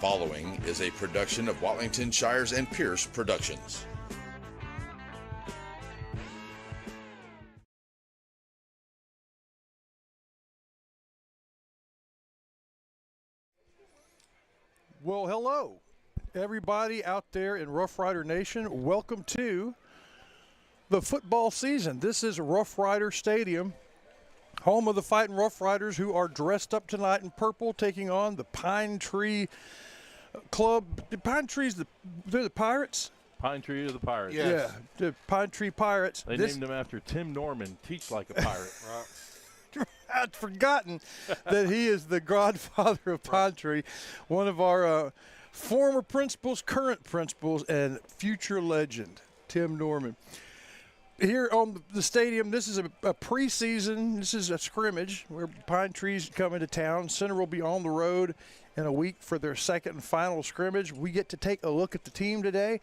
following is a production of Watlington Shires and Pierce Productions. Well, hello, everybody out there in Rough Rider Nation. Welcome to the football season. This is Rough Rider Stadium, home of the Fighting Rough Riders, who are dressed up tonight in purple, taking on the Pine Tree Club. The Pine Trees, they're the Pirates? Pine Tree are the Pirates. Yes. Yeah, the Pine Tree Pirates. They named them after Tim Norman, Teach Like a Pirate. Right. I'd forgotten that he is the godfather of Pine Tree, one of our former principals, current principals, and future legend, Tim Norman. Here on the stadium, this is a preseason. This is a scrimmage where Pine Tree's coming to town. Center will be on the road in a week for their second and final scrimmage. We get to take a look at the team today.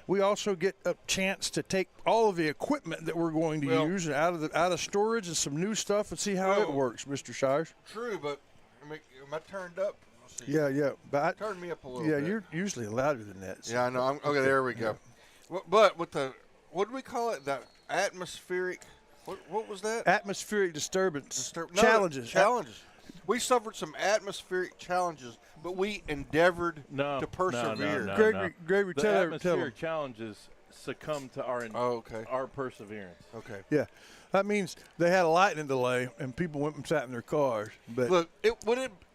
We also get a chance to take all of the equipment that we're going to use out of storage and some new stuff and see how it works, Mr. Shires. True, but am I turned up? Let's see. Yeah. But turn me up a little bit. Yeah, you're usually louder than that. So. Yeah, I know. Okay, there we go. Yeah. But with the, what do we call it? The atmospheric, what was that? Atmospheric disturbance. Challenges. Challenges. We suffered some atmospheric challenges, but we endeavored to persevere. No. Gregory, the atmospheric challenges succumbed to our perseverance. Okay. Yeah, that means they had a lightning delay and people went and sat in their cars. But look,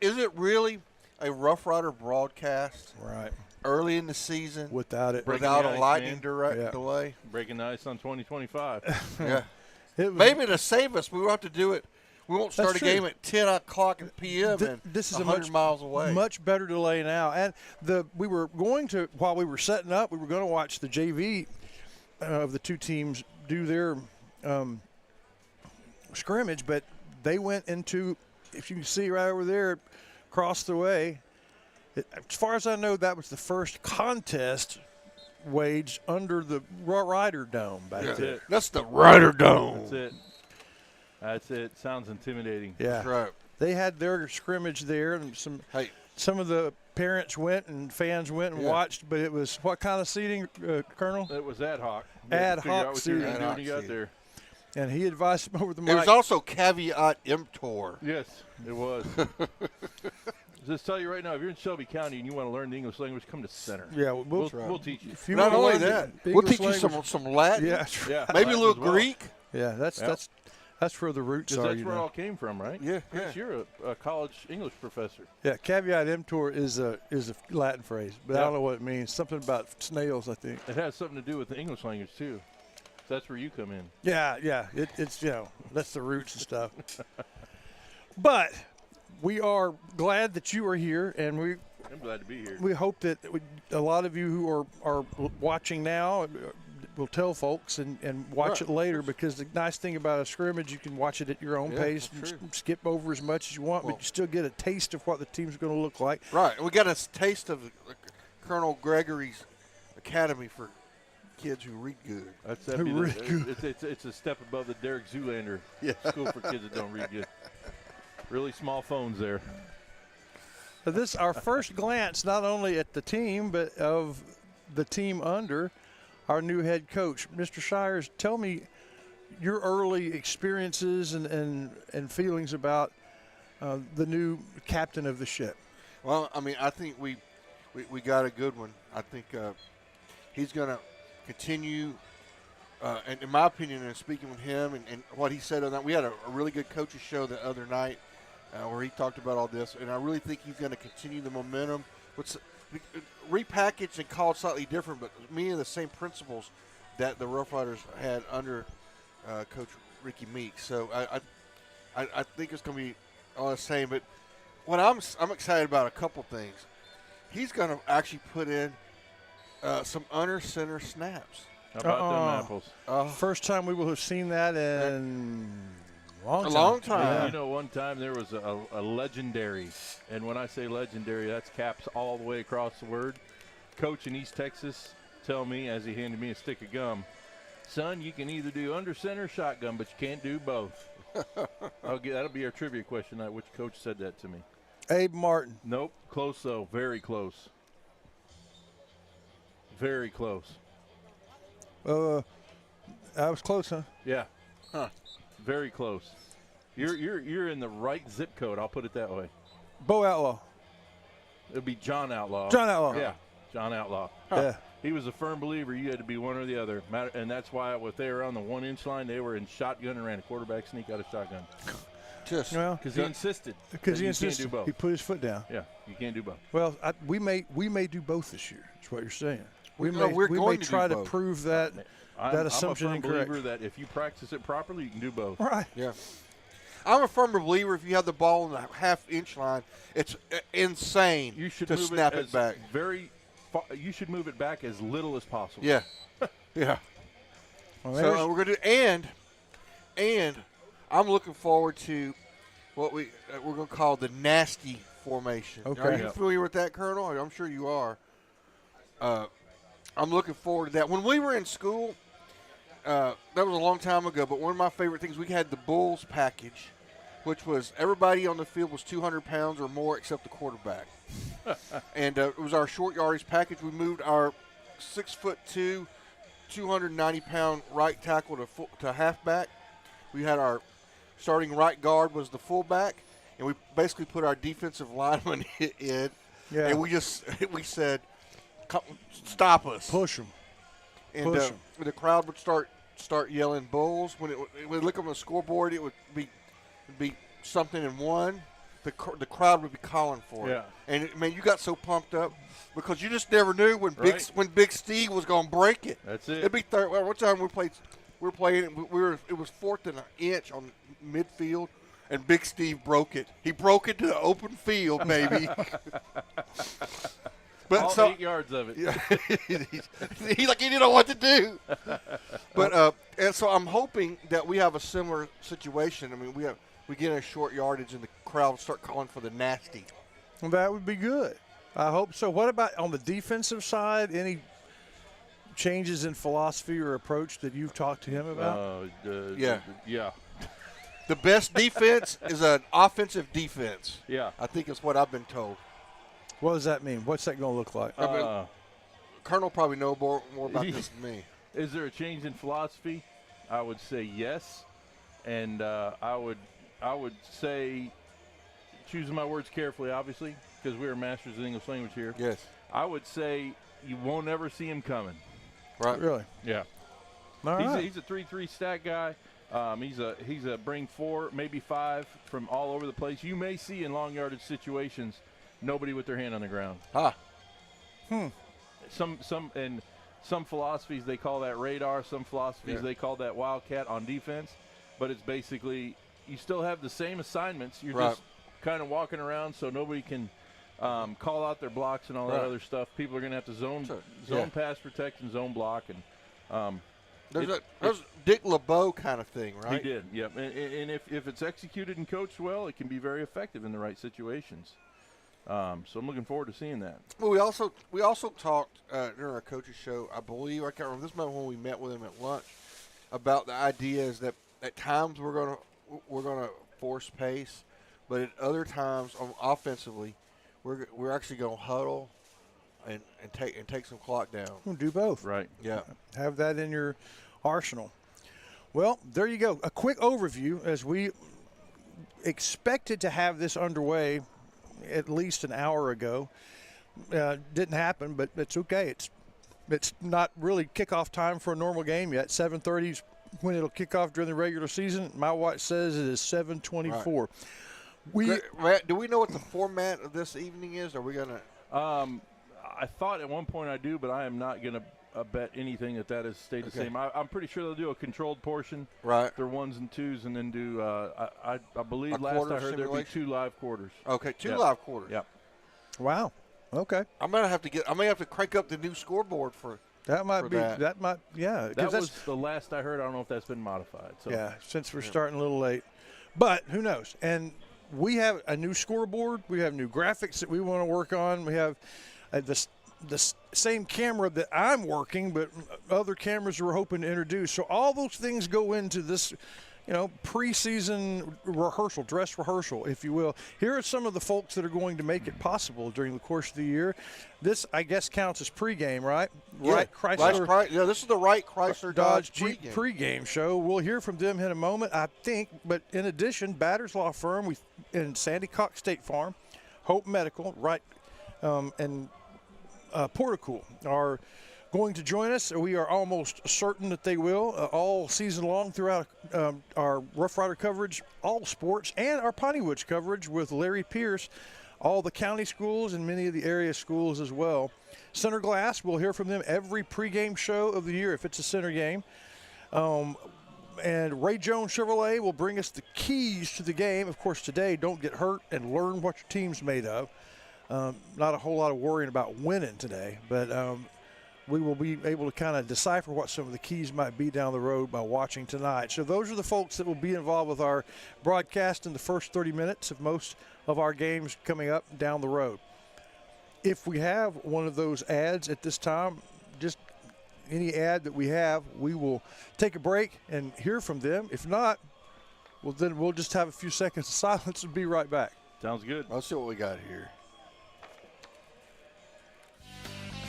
is it really a Rough Rider broadcast? Right. Early in the season, without a lightning delay, breaking the ice on 2025. Yeah, maybe to save us, we will have to do it. We won't start a game at 10 o'clock p.m. and this is 100 miles away. Much better delay now. And we were going to, while we were setting up, we were going to watch the JV of the two teams do their scrimmage, but they went into, if you can see right over there, across the way. As far as I know, that was the first contest waged under the Rider Dome back there. That's the Rider Dome. That's it. Sounds intimidating. Yeah. That's right. They had their scrimmage there, and some of the parents went and fans went and watched, but it was what kind of seating, Colonel? It was ad hoc. Ad hoc seating. When you got there. And he advised them over the mic. It was also caveat emptor. Yes, it was. Just tell you right now, if you're in Shelby County and you want to learn the English language, come to Center. Yeah, we'll teach you. Not only that, we'll teach you some Latin. Yeah, maybe a little Greek. Yeah, that's where the roots are. That's where it all came from, right? Yeah. Chris, you're a college English professor. Yeah, caveat emptor is a Latin phrase, but I don't know what it means. Something about snails, I think. It has something to do with the English language too. That's where you come in. Yeah. It's that's the roots and stuff. But we are glad that you are here, and I'm glad to be here. We hope that a lot of you who are watching now will tell folks and watch it later, because the nice thing about a scrimmage, you can watch it at your own pace and skip over as much as you want, but you still get a taste of what the team's going to look like. Right. We got a taste of Colonel Gregory's Academy for kids who read good. It's a step above the Derek Zoolander school for kids that don't read good. Really small phones there. This is our first glance not only at the team, but of the team under our new head coach. Mr. Shires, tell me your early experiences and feelings about the new captain of the ship. Well, I mean, I think we got a good one. I think he's going to continue, and in my opinion, and speaking with him and what he said on that, we had a really good coaches show the other night where he talked about all this, and I really think he's going to continue the momentum. Repackaged and called slightly different, but many of the same principles that the Rough Riders had under Coach Ricky Meeks. So I think it's going to be all the same. But what I'm excited about a couple things. He's going to actually put in some under center snaps. How about them apples? First time we will have seen that in a long time. Yeah. You know, one time there was a legendary, and when I say legendary, that's caps all the way across the word. Coach in East Texas tell me, as he handed me a stick of gum, son, you can either do under center or shotgun, but you can't do both. That'll be our trivia question tonight. Which coach said that to me? Abe Martin. Nope. Close, though. Very close. Very close. I was close, huh? Yeah. Very close. You're in the right zip code. I'll put it that way. Bo Outlaw. It'd be John Outlaw. John Outlaw. Yeah, John Outlaw. Yeah. He was a firm believer you had to be one or the other. And that's why if they were on the 1-inch line, they were in shotgun and ran a quarterback sneak out of shotgun. Just Well, Because he insisted. because that he you insisted. can't do both. He put his foot down. Yeah, you can't do both. Well, we may do both this year. That's what you're saying. We No, may we're we may going to do try to both. prove that assumption I'm a firm incorrect. believer that if you practice it properly, you can do both. Right. Yeah. I'm a firm believer if you have the ball on the half-inch line, it's insane You should to move snap it it back. You should move it back as little as possible. Yeah. Yeah. Well, So there's- we're going to do and I'm looking forward to what we're going to call the nasty formation. Okay. Are you Yep. familiar with that, Colonel? I'm sure you are. I'm looking forward to that. When we were in school, that was a long time ago, but one of my favorite things, we had the Bulls package, which was everybody on the field was 200 pounds or more except the quarterback. And it was our short yardage package. We moved our 6'2", 290-pound right tackle to halfback. We had our starting right guard was the fullback, and we basically put our defensive lineman in. Yeah. And we said, stop us. push them. And Push 'em. the crowd would start yelling Bulls. When it would look on the scoreboard, it would be something in one. The crowd would be calling for it. Yeah. And man, you got so pumped up because you just never knew when Right. Big Steve was going to break it. That's it. It'd be third. Well, one time we were playing it. It was 4th and an inch on midfield, and Big Steve broke it. He broke it to the open field, baby. But All 8 yards of it. he didn't know what to do. But and so I'm hoping that we have a similar situation. I mean, we get a short yardage and the crowd will start calling for the nasty. Well, that would be good. I hope so. What about on the defensive side? Any changes in philosophy or approach that you've talked to him about? Yeah. Yeah. The best defense is an offensive defense. Yeah. I think is what I've been told. What does that mean? What's that going to look like? Colonel probably know more about this than me. Is there a change in philosophy? I would say yes, and I would say, choosing my words carefully, obviously, because we are masters of the English language here. Yes. I would say you won't ever see him coming. Right. Really? Yeah. All right. He's a 3-3 stat guy. He's a bring 4, maybe 5 from all over the place. You may see in long yardage situations nobody with their hand on the ground. Some philosophies they call that radar. Some philosophies they call that wildcat on defense. But it's basically you still have the same assignments. You're just kind of walking around so nobody can call out their blocks and all that other stuff. People are going to have to zone pass protect and zone block. And There's Dick LeBeau kind of thing, right? he did, yep. And if it's executed and coached well, it can be very effective in the right situations. So I'm looking forward to seeing that. Well, we also talked during our coaches show. I believe I can't remember. This might when we met with him at lunch about the idea is that at times we're gonna force pace, but at other times offensively we're actually gonna huddle and take some clock down. We'll do both. Right. Yeah. Have that in your arsenal. Well, there you go. A quick overview as we expected to have this underway at least an hour ago. Didn't happen, but it's okay. It's not really kickoff time for a normal game yet. 7:30 is when it'll kick off during the regular season. My watch says it is 7:24. Right. Do we know what the format of this evening is? Are we gonna? I thought at one point I do, but I am not going to bet anything that has stayed the same. I'm pretty sure they'll do a controlled portion. Right. Their 1s and 2s, and then do. I believe A last quarter I heard there'd be simulation? 2 live quarters. Okay, 2 Yep. live quarters. Yep. Wow. Okay. I may have to crank up the new scoreboard for. That might For be. that. That might. Yeah. 'cause That that's, was the last I heard. I don't know if that's been modified. So Yeah, since we're starting a little late. But who knows? And we have a new scoreboard. We have new graphics that we want to work on. We have the same camera that I'm working, but other cameras we're hoping to introduce. So all those things go into this preseason rehearsal, dress rehearsal, if you will. Here are some of the folks that are going to make it possible during the course of the year. This, I guess, counts as pregame, right? Yeah. Right, Chrysler. This is the Wright Chrysler Dodge Jeep pregame show. We'll hear from them in a moment, I think. But in addition, Batters Law Firm in Sandy Cox State Farm, Hope Medical, right, and Porticool are going to join us. We are almost certain that they will all season long throughout our Rough Rider coverage, all sports, and our Piney Woods coverage with Larry Pierce, all the county schools and many of the area schools as well. Center Glass, we'll hear from them every pregame show of the year if it's a center game. And Ray Jones Chevrolet will bring us the keys to the game. Of course, today, don't get hurt and learn what your team's made of. Not a whole lot of worrying about winning today, but we will be able to kind of decipher what some of the keys might be down the road by watching tonight. So those are the folks that will be involved with our broadcast in the first 30 minutes of most of our games coming up down the road. If we have one of those ads at this time, just any ad that we have, we will take a break and hear from them. If not, well, then we'll just have a few seconds of silence and be right back. Sounds good. Let's see what we got here.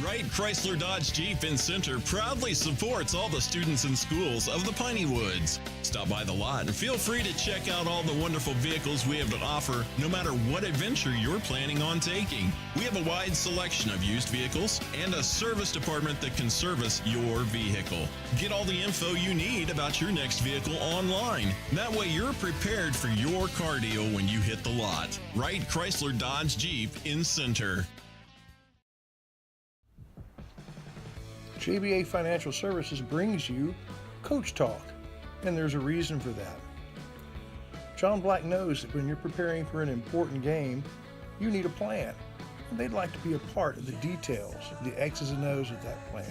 Wright Chrysler Dodge Jeep in Center proudly supports all the students and schools of the Piney Woods. Stop by the lot and feel free to check out all the wonderful vehicles we have to offer, no matter what adventure you're planning on taking. We have a wide selection of used vehicles and a service department that can service your vehicle. Get all the info you need about your next vehicle online. That way you're prepared for your car deal when you hit the lot. Wright Chrysler Dodge Jeep in Center. JBA Financial Services brings you Coach Talk, and there's a reason for that. John Black knows that when you're preparing for an important game, you need a plan, and they'd like to be a part of the details, the X's and O's of that plan.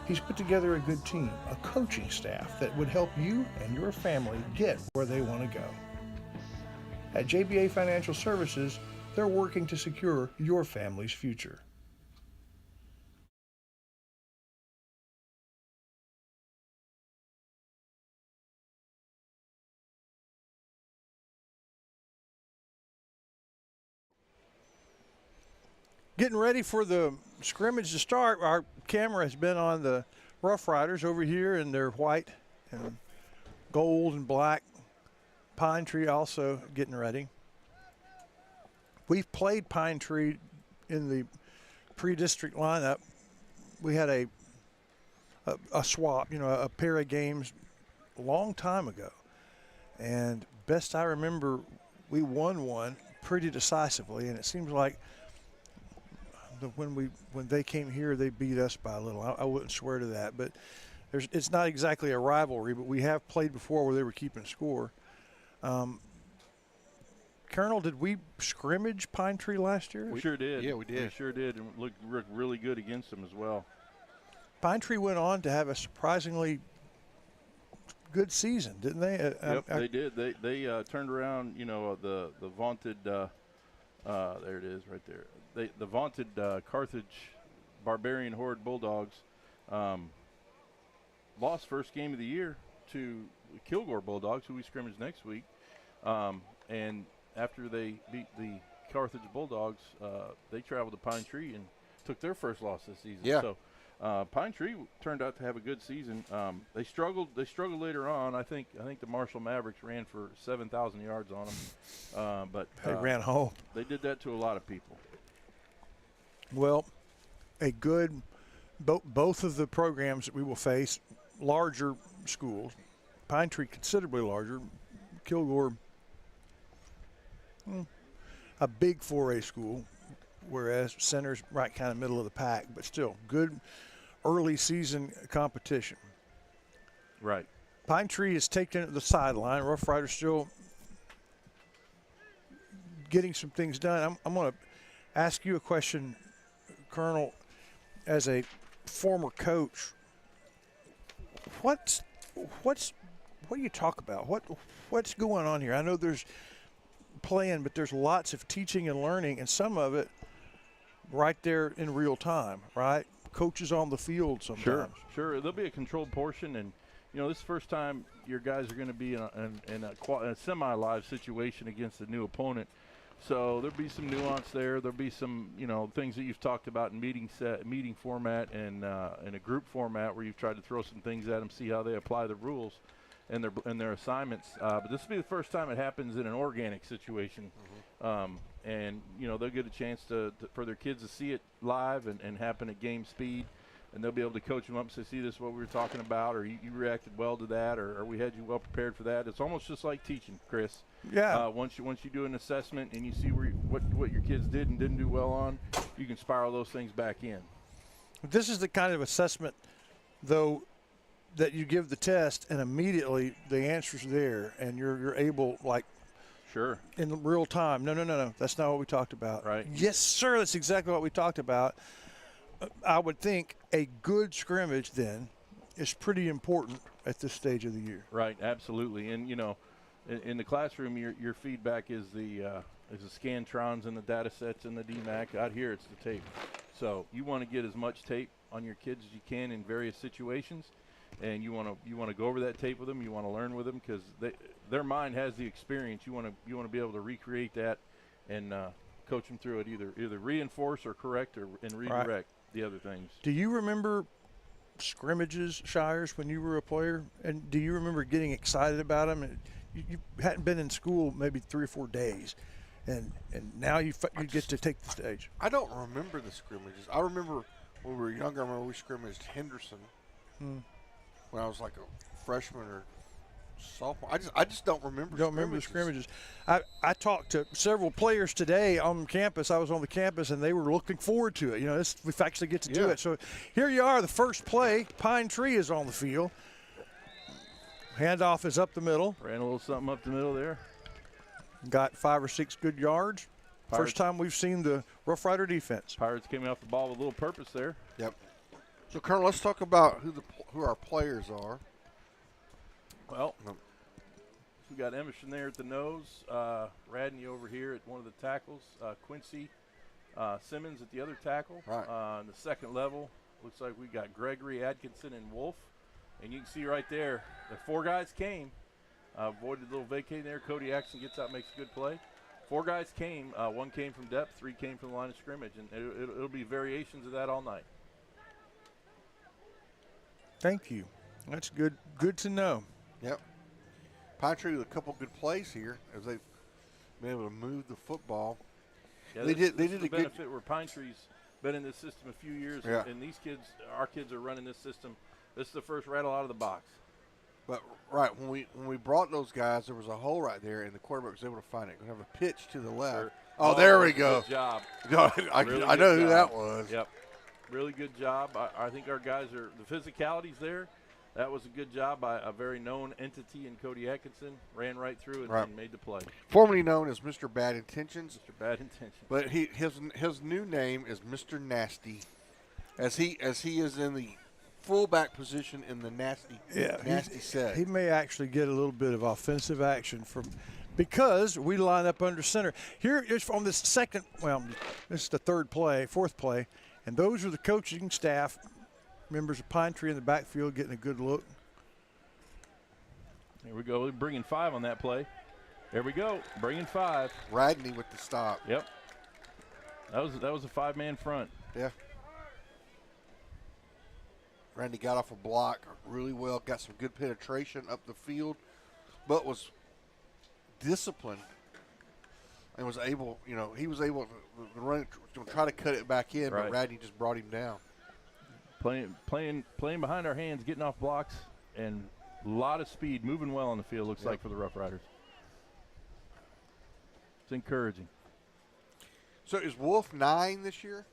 He's put together a good team, a coaching staff that would help you and your family get where they want to go. At JBA Financial Services, they're working to secure your family's future. Getting ready for the scrimmage to start. Our camera has been on the Rough Riders over here in their white and gold and black. Pine Tree also getting ready. We've played Pine Tree in the pre-district lineup. We had a swap, a pair of games a long time ago. And best I remember, we won one pretty decisively, and it seems like when they came here, they beat us by a little. I wouldn't swear to that, but it's not exactly a rivalry, but we have played before where they were keeping score. Colonel, did we scrimmage Pine Tree last year? We sure did. Yeah, we did. We sure did, and looked really good against them as well. Pine Tree went on to have a surprisingly good season, didn't they? Yep, they did. They turned around, the vaunted there it is right there. The vaunted Carthage Barbarian Horde Bulldogs lost first game of the year to Kilgore Bulldogs, who we scrimmage next week. And after they beat the Carthage Bulldogs, they traveled to Pine Tree and took their first loss this season. Yeah. So Pine Tree turned out to have a good season. They struggled later on. I think the Marshall Mavericks ran for 7,000 yards on them, but they ran home. They did that to a lot of people. Well, a good both of the programs that we will face, larger schools. Pine Tree considerably larger. Kilgore, a big 4A school, whereas Center's right kind of middle of the pack, but still good early season competition. Right. Pine Tree is taken to the sideline. Rough Riders still getting some things done. I'm going to ask you a question, Colonel, as a former coach. What do you talk about? What's going on here? I know there's playing, but there's lots of teaching and learning, and some of it right there in real time, right? Coaches on the field sometimes. Sure. There'll be a controlled portion, and this is the first time your guys are going to be in a semi-live situation against a new opponent. So there'll be some nuance there. There'll be some, things that you've talked about in meeting format and in a group format where you've tried to throw some things at them, see how they apply the rules and their assignments. But this will be the first time it happens in an organic situation. And they'll get a chance for their kids to see it live and happen at game speed. And they'll be able to coach them up and say, see, this is what we were talking about, or you reacted well to that, or we had you well prepared for that. It's almost just like teaching, Chris. Yeah. Once you do an assessment and you see what your kids did and didn't do well on, you can spiral those things back in. This is the kind of assessment, though, that you give the test and immediately the answer's there, and you're able, like, sure, in real time. No. That's not what we talked about. Right. Yes, sir. That's exactly what we talked about. I would think a good scrimmage then is pretty important at this stage of the year. Right, absolutely. And in the classroom, your feedback is the Scantrons and the data sets and the DMAC. Out here, it's the tape. So you want to get as much tape on your kids as you can in various situations, and you want to go over that tape with them. You want to learn with them because their mind has the experience. You want to be able to recreate that and coach them through it, either reinforce or correct and redirect. Right. The other things. Do you remember scrimmages, Shires, when you were a player? And do you remember getting excited about them? And you hadn't been in school maybe 3 or 4 days, and now you get to take the stage. I don't remember the scrimmages. I remember when we were younger, I remember we scrimmaged Henderson when I was like a freshman or sophomore. I just don't remember. Don't remember the scrimmages. I talked to several players today on campus. I was on the campus, and they were looking forward to it. We actually get to do it. So here you are, the first play. Pine Tree is on the field. Handoff is up the middle. Ran a little something up the middle there. Got 5 or 6 good yards. First time we've seen the Rough Rider defense. Pirates came off the ball with a little purpose there. Yep. So, Colonel, let's talk about who our players are. Well, we got Emerson there at the nose, Radney over here at one of the tackles, Quincy Simmons at the other tackle. Right. On the second level, looks like we got Gregory, Atkinson, and Wolf. And you can see right there, the 4 guys came. Avoided a little vacate there. Cody Axon gets out, makes a good play. 4 guys came. 1 came from depth, 3 came from the line of scrimmage. And it'll be variations of that all night. Thank you. That's good. Good to know. Yep. Pine Tree with a couple good plays here as they've been able to move the football. Yeah, they did the a good benefit where Pine Tree's been in this system a few years, and these kids, our kids are running this system. This is the first rattle out of the box. But when we brought those guys, there was a hole right there, and the quarterback was able to find it. Going to have a pitch to the left. Sure. Oh, there we go. Good job. I know who that was. Yep. Really good job. I think our guys are – the physicality's there. That was a good job by a very known entity in Cody Atkinson. Ran right through and made the play. Formerly known as Mr. Bad Intentions. Mr. Bad Intentions. But his new name is Mr. Nasty, as he is in the fullback position in the nasty set. He may actually get a little bit of offensive action because we line up under center. Here is on this second – well, this is the fourth play, and those are the coaching staff – members of Pine Tree in the backfield getting a good look. Here we go. We're bringing 5 on that play. There we go. Bringing 5. Radney with the stop. Yep. That was a 5-man front. Yeah. Randy got off a block really well. Got some good penetration up the field, but was disciplined and was able. He was able to run, to try to cut it back in, but Radney just brought him down. Playing behind our hands, getting off blocks, and a lot of speed, moving well on the field, looks like, for the Rough Riders. It's encouraging. So is Wolf 9 this year?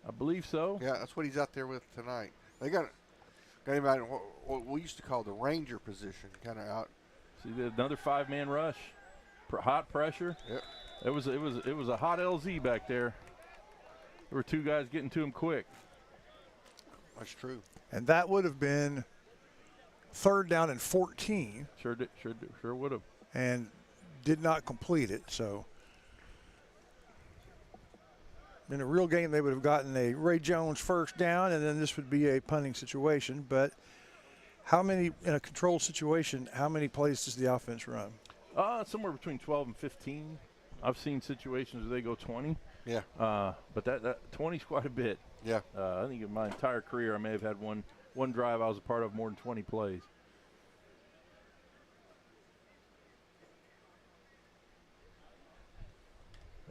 I believe so. Yeah, that's what he's out there with tonight. They got him out in what we used to call the Ranger position, kind of out. See, another 5-man rush, hot pressure. Yep. It was a hot LZ back there. There were 2 guys getting to him quick. That's true. And that would have been 3rd down and 14. Sure would have. And did not complete it. So in a real game, they would have gotten a Ray Jones first down, and then this would be a punting situation. But How many, in a controlled situation, how many plays does the offense run? Somewhere between 12 and 15. I've seen situations where they go 20. Yeah. But that 20 is quite a bit. Yeah. I think in my entire career I may have had one drive I was a part of more than 20 plays.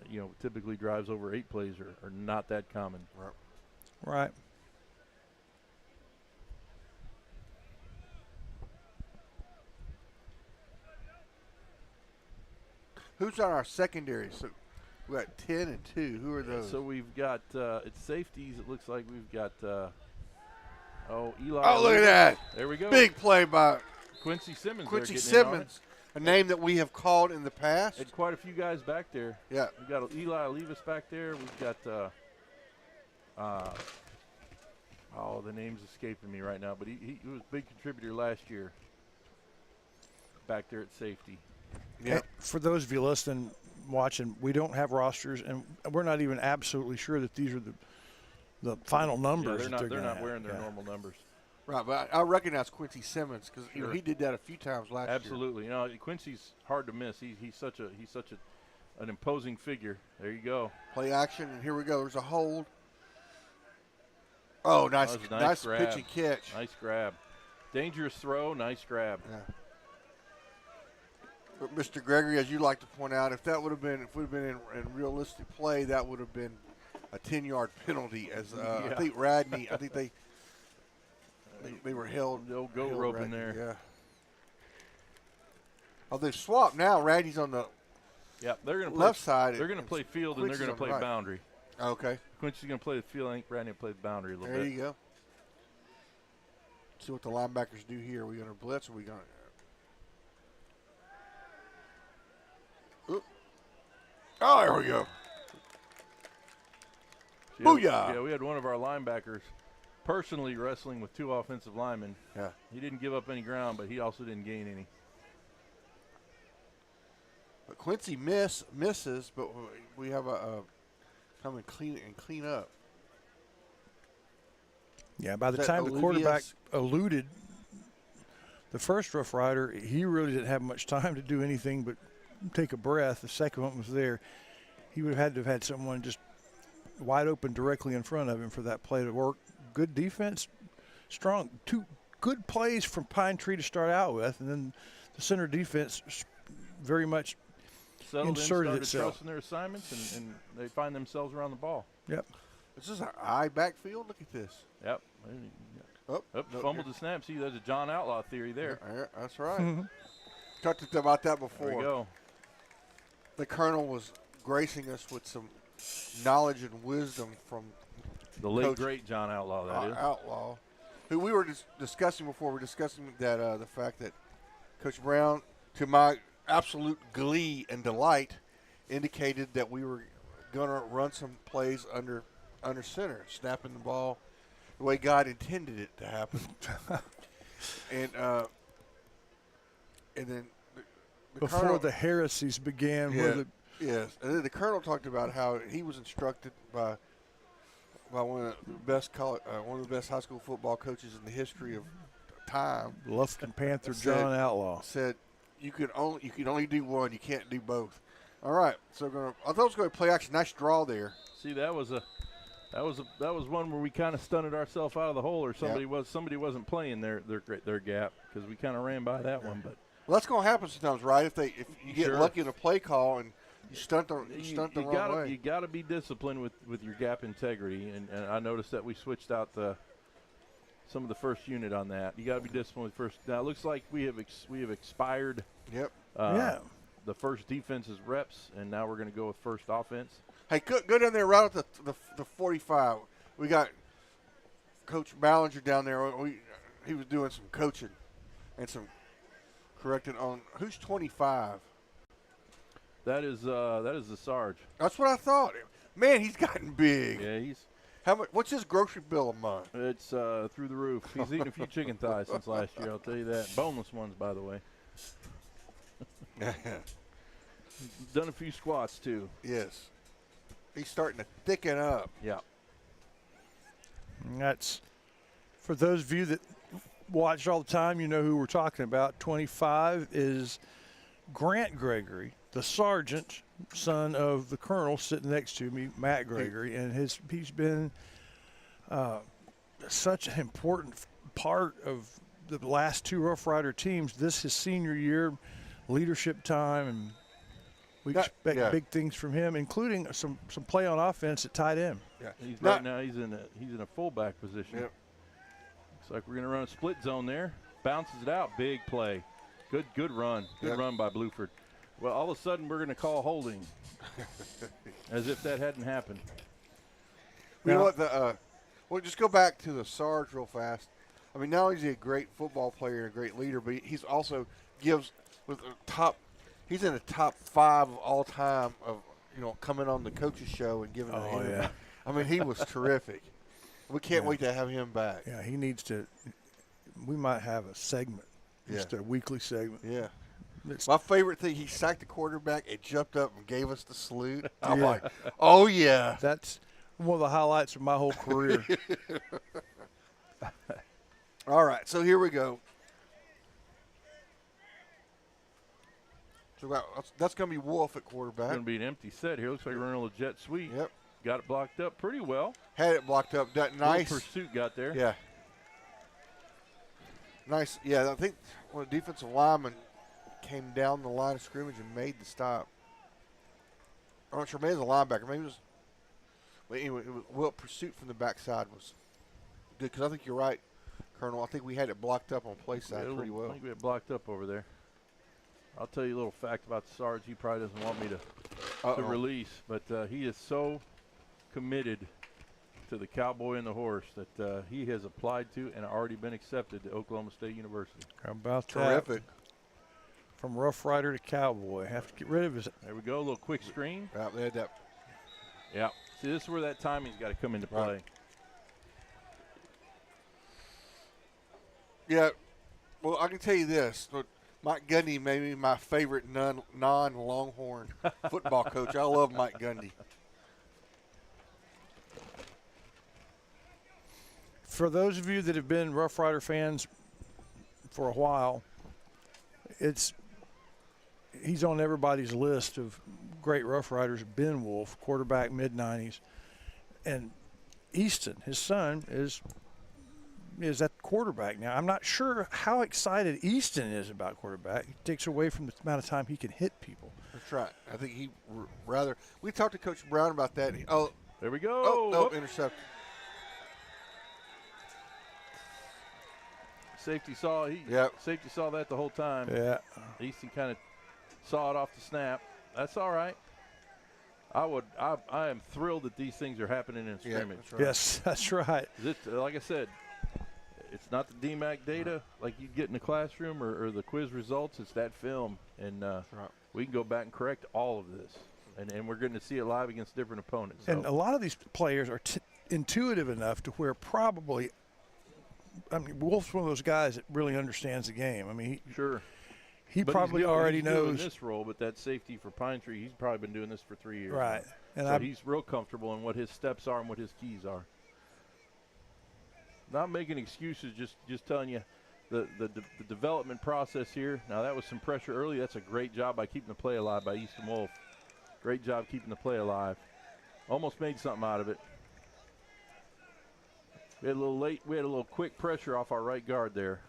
You know, typically drives over 8 plays are not that common. Right. Who's on our secondary? So we got 10 and 2. Who are those? So we've got it's safeties. It looks like we've got Eli. Oh, look at that! There we go. Big play by Quincy Simmons. Quincy Simmons, a name that we have called in the past. Had quite a few guys back there. Yeah. We've got Eli Levis back there. We've got the name's escaping me right now, but he was a big contributor last year back there at safety. Yeah. For those of you listening, watching, we don't have rosters, and we're not even absolutely sure that these are the final numbers. Yeah, they're not have. wearing their normal numbers. Right, but I recognize Quincy Simmons because Sure. he did that a few times last year. Absolutely. You know, Quincy's hard to miss. He's such an imposing figure. There you go. Play action, and here we go. There's a hold. Oh, nice That was a nice grab. pitch and catch. Nice grab. Dangerous throw. Nice grab. Yeah. But Mr. Gregory, as you like to point out, if we'd have been in realistic play, that would have been a 10-yard penalty. As Yeah. I think Radney, they were held. No go held rope in Radney, there. Yeah. Oh, they've swapped now. Radney's on the Yeah, they're going to left side. They're going to play field and they're going to play right. boundary. Okay. Quincy's going to play the field. I think Radney will play the boundary a little There bit. you go. See what the linebackers do here. Are we going to blitz or are we going to? Oh, there we go. Booyah! Yeah, we had one of our linebackers personally wrestling with 2 offensive linemen. Yeah. He didn't give up any ground, but he also didn't gain any. But Quincy misses, but we have a come and clean up. Yeah, by the Is that time the Olivia's? quarterback eluded the first Rough Rider, he really didn't have much time to do anything but take a breath. The second one was there. He would have had to have had someone just wide open directly in front of him for that play to work. Good defense, strong. 2 good plays from Pine Tree to start out with, and then the center defense very much Settled inserted in, started itself. trusting their assignments, and they find themselves around the ball. Yep. This is an eye backfield. Look at this. Yep. Oh, no, Fumbled the snap. See, there's a John Outlaw theory there. That's right. Talked about that before. There we go. The Colonel was gracing us with some knowledge and wisdom from The late, Coach great John Outlaw, that is. Outlaw, who we were discussing before. We're discussing that the fact that Coach Brown, to my absolute glee and delight, indicated that we were going to run some plays under center, snapping the ball the way God intended it to happen. and then the Before Colonel, the heresies began. yes, and then the Colonel talked about how he was instructed by one of the best high school football coaches in the history of time. Lufkin Panther John Outlaw Said you can only do one. You can't do both. All right, so I thought it was going to play action. Nice draw there. See, that was one where we kind of stunted ourselves out of the hole, or somebody wasn't playing their gap, because we kind of ran by that one. But well, that's going to happen sometimes, right? If you get Sure. lucky in a play call and you stunt the wrong way. You got to be disciplined with your gap integrity, and I noticed that we switched out some of the first unit on that. You got to be disciplined with first. Now it looks like we have expired. Yep. Yeah. The first defense's reps, and now we're going to go with first offense. Hey, go down there right at the 45. We got Coach Ballinger down there. He was doing some coaching and some correcting on who's 25. That is the Sarge. That's what I thought. Man, he's gotten big. Yeah, he's How much? What's his grocery bill a month? it's through the roof. He's eaten a few chicken thighs since last year. I'll tell you that. Boneless ones, by the way. Done a few squats too. Yes. He's starting to thicken up. Yeah. And that's for those of you that watch all the time, you know who we're talking about. 25 is Grant Gregory, the sergeant, son of the colonel sitting next to me, Matt Gregory, and he's been such an important part of the last two Rough Rider teams. This is senior year, leadership time, and we expect big things from him, including some play on offense at tight end. Yeah. Right now he's in a fullback position. Yep. Looks like we're going to run a split zone there. Bounces it out. Big play. Good run. Good run by Bluford. Well, all of a sudden we're going to call holding, as if that hadn't happened. You know what? Well, just go back to the Sarge real fast. I mean, not only is he a great football player and a great leader, but he's also gives with the top. He's in the top 5 of all time of coming on the coaches show and giving an interview. Yeah. I mean, he was terrific. We can't wait to have him back. Yeah, he needs to. We might have a segment, just a weekly segment. Yeah. My favorite thing, he sacked the quarterback and jumped up and gave us the salute. I'm like, oh, yeah. That's one of the highlights of my whole career. All right, so here we go. So that's going to be Wolf at quarterback. It's going to be an empty set here. Looks like we're running a little jet sweep. Yep. Got it blocked up pretty well. Had it blocked up. That nice. Little pursuit got there. Yeah. Nice. Yeah, I think when the defensive lineman came down the line of scrimmage and made the stop. I'm not sure. Maybe it was a linebacker. Maybe it was. But anyway, pursuit from the backside was good because I think you're right, Colonel. I think we had it blocked up on play side pretty well. I think we had it blocked up over there. I'll tell you a little fact about Sarge. He probably doesn't want me to release, but he is so committed to the Cowboy and the Horse that he has applied to and already been accepted to Oklahoma State University. How about Terrific. that? From Rough Rider to Cowboy. Have to get rid of his. There we go. A little quick screen. Yeah, they had that. Yeah. See, this is where that timing's got to come into play. Right. Yeah. Well, I can tell you this. Mike Gundy may be my favorite non-Longhorn football coach. I love Mike Gundy. For those of you that have been Rough Rider fans for a while, he's on everybody's list of great Rough Riders. Ben Wolf, quarterback, mid-90s. And Easton, his son, is at quarterback now. I'm not sure how excited Easton is about quarterback. It takes away from the amount of time he can hit people. That's right. I think he rather – we talked to Coach Brown about that. Oh, there we go. Oh, no, intercept. Safety saw that the whole time. Yeah. Easton kind of saw it off the snap. That's all right. I am thrilled that these things are happening in scrimmage. That's right. Yes, that's right. Like I said, it's not the DMAC data like you get in the classroom or the quiz results. It's that film, and we can go back and correct all of this, and we're going to see it live against different opponents. And a lot of these players are intuitive enough to where probably – I mean, Wolf's one of those guys that really understands the game. I mean, he probably already knows. He's doing this role, but that safety for Pine Tree, he's probably been doing this for 3 years. Right. And so he's real comfortable in what his steps are and what his keys are. Not making excuses, just telling you the development process here. Now, that was some pressure early. That's a great job by keeping the play alive by Easton Wolf. Great job keeping the play alive. Almost made something out of it. We had a little late. We had a little quick pressure off our right guard there.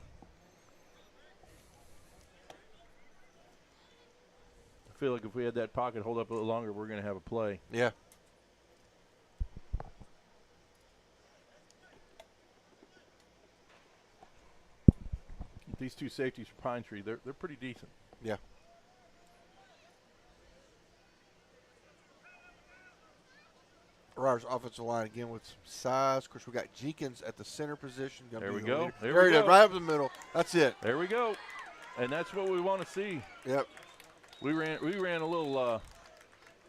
I feel like if we had that pocket hold up a little longer, we're going to have a play. Yeah. These two safeties for Pine Tree, they're pretty decent. Yeah. Riders offensive line again with some size. Of course, we got Jenkins at the center position. There we go. There we go. Right up the middle. That's it. There we go. And that's what we want to see. Yep. We ran a little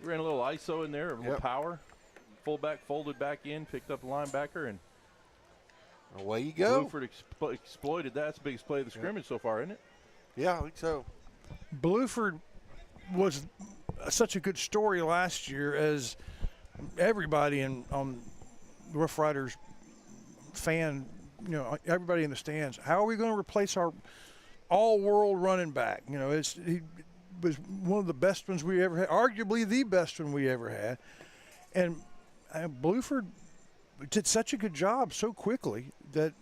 ISO in there, a little power. Fullback folded back in, picked up the linebacker, and away you go. Bluford exploited that. That's the biggest play of the scrimmage so far, isn't it? Yeah, I think so. Bluford was such a good story last year, as everybody on Rough Riders fan everybody in the stands, how are we going to replace our all-world running back? He was one of the best ones we ever had, arguably the best one we ever had. And Bluford did such a good job so quickly that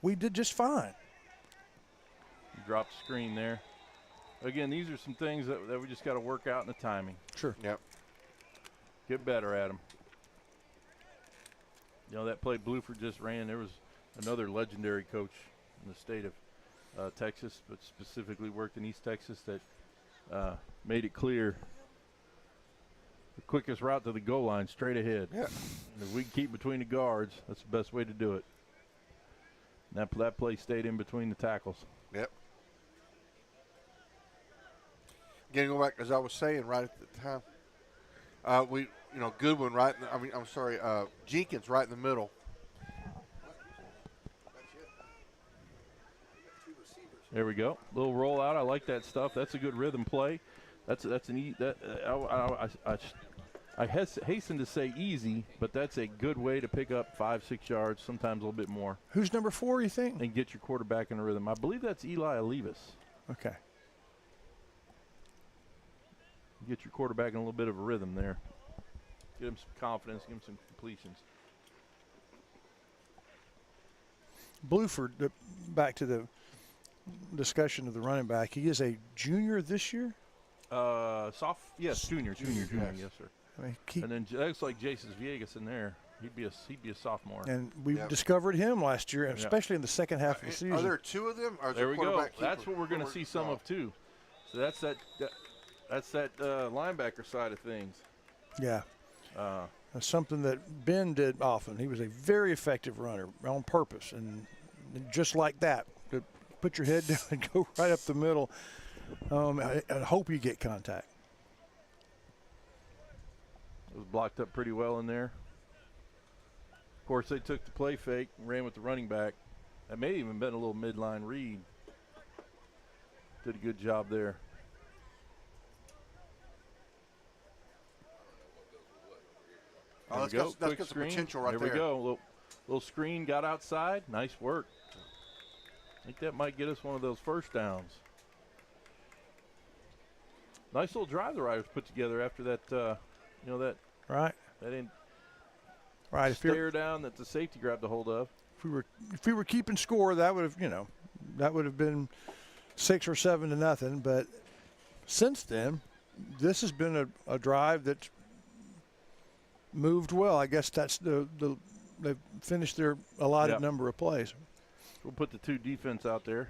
we did just fine. Drop screen there. Again, these are some things that we just got to work out in the timing. Sure. Yep. Get better at them. That play Bluford just ran, there was another legendary coach in the state of Texas, but specifically worked in East Texas, that made it clear the quickest route to the goal line, straight ahead. Yeah. And if we can keep between the guards, that's the best way to do it. And that play stayed in between the tackles. Yep. Again, go back, as I was saying right at the time, Goodwin right, Jenkins right in the middle. There we go. Little rollout. I like that stuff. That's a good rhythm play. I hasten to say easy, but that's a good way to pick up 5-6 yards, sometimes a little bit more. Who's number 4, you think? And get your quarterback in a rhythm. I believe that's Eli Olivas. Okay. Get your quarterback in a little bit of a rhythm there. Get him some confidence, give him some completions. Bluford, back to the discussion of the running back, he is a junior this year? Yes, junior, yes, sir. I mean, and then it looks like Jason Villegas in there. He'd be a sophomore. And we discovered him last year, especially in the second half of the season. Are there 2 of them? Or is there we go. Keeper? That's what we're going to see some of too. So that's that linebacker side of things. Yeah. That's something that Ben did often. He was a very effective runner on purpose, and just like that, to put your head down and go right up the middle. I hope you get contact. It was blocked up pretty well in there. Of course, they took the play fake and ran with the running back. That may have even been a little midline read. Did a good job there. Oh, that's got some potential right there. There we go. Little screen, got outside. Nice work. I think that might get us one of those first downs. Nice little drive the Riders put together after that, that right. That stare down that the safety grabbed a hold of. If we were keeping score, that would have been 6 or 7 to nothing. But since then, this has been a drive that's moved well. I guess that's they've finished their allotted number of plays. We'll put the 2 defense out there.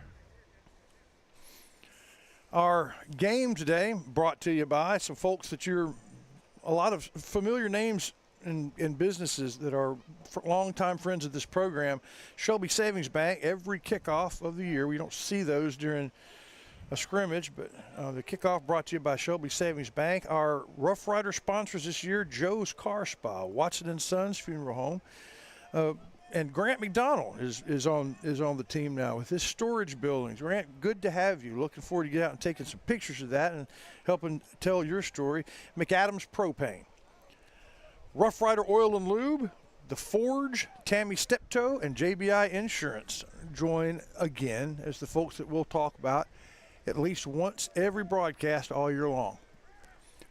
Our game today brought to you by some folks that a lot of familiar names in businesses that are longtime friends of this program. Shelby Savings Bank, every kickoff of the year. We don't see those during a scrimmage, but the kickoff brought to you by Shelby Savings Bank. Our Rough Rider sponsors this year, Joe's Car Spa, Watson & Sons Funeral Home. And Grant McDonald is on the team now with his storage buildings. Grant, good to have you. Looking forward to get out and taking some pictures of that and helping tell your story. McAdams Propane, Rough Rider Oil and Lube, The Forge, Tammy Steptoe, and JBI Insurance join again as the folks that we'll talk about at least once every broadcast all year long.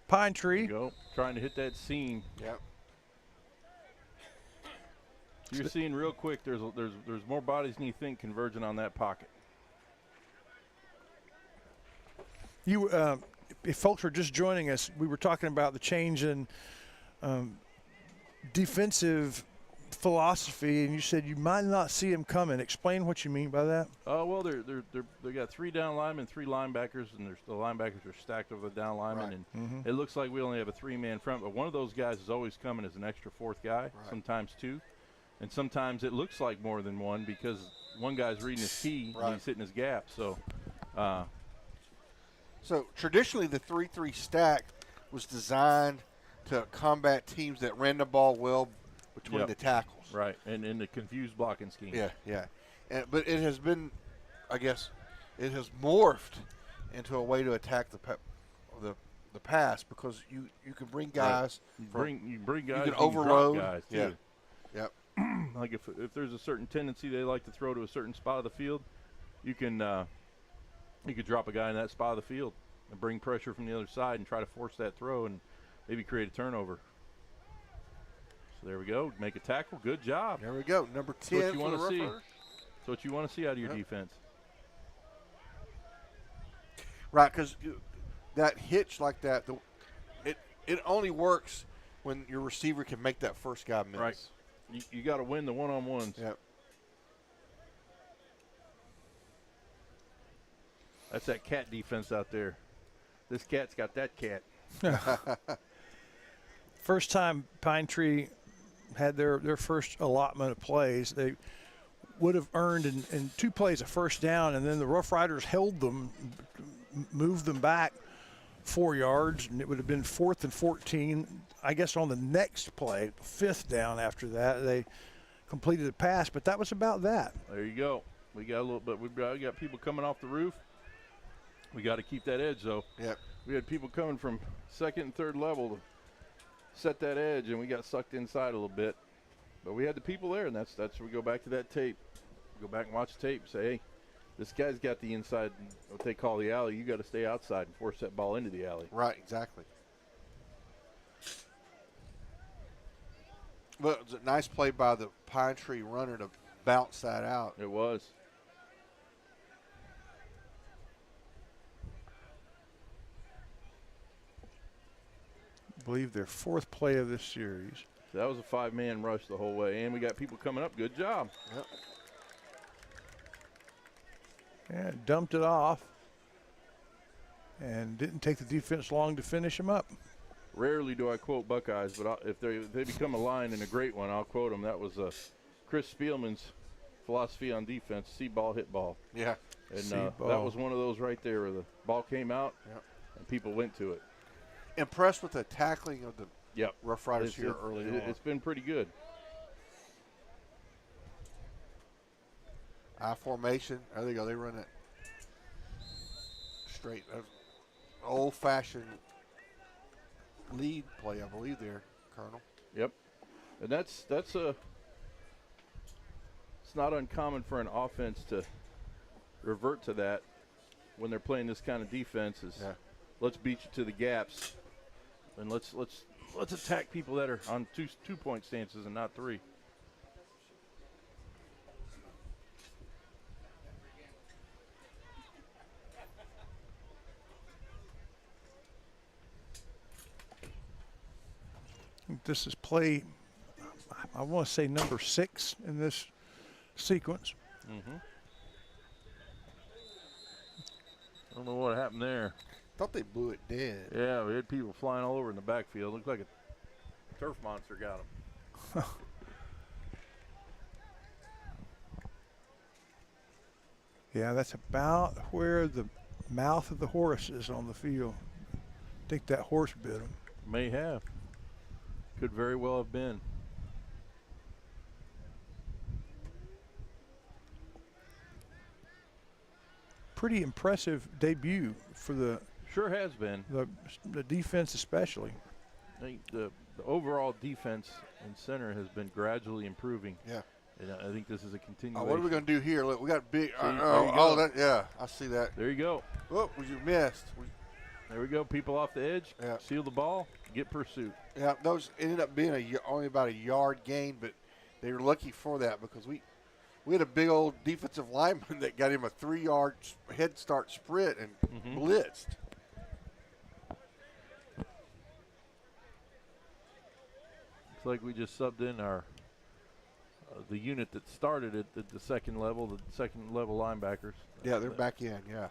Pine Tree. There you go. Trying to hit that seam. Yep. You're seeing real quick there's more bodies than you think converging on that pocket. If folks are just joining us, we were talking about the change in defensive philosophy, and you said you might not see them coming. Explain what you mean by that. Well, they got 3 down linemen, 3 linebackers, and the linebackers are stacked over the down linemen, and it looks like we only have a 3-man front, but one of those guys is always coming as an extra 4th guy, sometimes 2. And sometimes it looks like more than one because one guy's reading his key and he's hitting his gap. So traditionally the 3-3 stack was designed to combat teams that ran the ball well between the tackles. Right, and in the confused blocking scheme. Yeah. But it has been, I guess, it has morphed into a way to attack the pass because you can bring guys. You bring guys. You can overload. Guys too. Yep. like if there's a certain tendency they like to throw to a certain spot of the field, you could drop a guy in that spot of the field and bring pressure from the other side and try to force that throw and maybe create a turnover. So there we go. Make a tackle. Good job. There we go. Number 10 That's what you for the want to see. Rough Riders. That's what you want to see out of your defense. Right, because that hitch like that, it only works when your receiver can make that first guy miss. Right. You got to win the one-on-ones. Yep. That's that cat defense out there. This cat's got that cat. First time Pine Tree had their first allotment of plays, they would have earned in 2 plays a first down, and then the Rough Riders held them, moved them back 4 yards, and it would have been 4th and 14. I guess on the next play, 5th down after that, they completed a pass, but that was about that. There you go. We got a little bit. We got people coming off the roof. We got to keep that edge, though. Yep. We had people coming from 2nd and 3rd level to set that edge, and we got sucked inside a little bit. But we had the people there, and that's where we go back to that tape. Go back and watch the tape. Say, hey, this guy's got the inside, what they call the alley. You got to stay outside and force that ball into the alley. Right, exactly. But it was a nice play by the Pine Tree runner to bounce that out. It was. I believe their 4th play of this series. So that was a 5-man rush the whole way, and we got people coming up. Good job. Yep. Yeah, dumped it off and didn't take the defense long to finish them up. Rarely do I quote Buckeyes, but if they become a line and a great one, I'll quote them. That was Chris Spielman's philosophy on defense: see ball, hit ball. Yeah. And that was one of those right there where the ball came out and people went to it. Impressed with the tackling of the Rough Riders It's- here it's- early on. It's been pretty good. I formation. There they go. They run it straight. Old-fashioned lead play, I believe, there, Colonel. Yep. And that's it's not uncommon for an offense to revert to that when they're playing this kind of defense. Let's beat you to the gaps, and let's attack people that are on two-point stances and not 3. This is play, I want to say number 6 in this sequence. Mm-hmm. I don't know what happened there. Thought they blew it dead. Yeah, we had people flying all over in the backfield. Looked like a turf monster got them. Yeah, that's about where the mouth of the horse is on the field. I think that horse bit him. May have. Could very well have been. Pretty impressive debut for the Sure has been. the defense especially. I think the overall defense in center has been gradually improving. Yeah. And I think this is a continuation. What are we going to do here? Look, we got big. there you go. I see that. There you go. Oh, you missed. There we go. People off the edge. Yeah. Seal the ball. Get pursuit. Yeah, those ended up being only about a yard gain, but they were lucky for that because we had a big old defensive lineman that got him a 3-yard head start sprint and blitzed. Looks like we just subbed in our the unit that started at the second level linebackers. Yeah, they're back in. Yeah.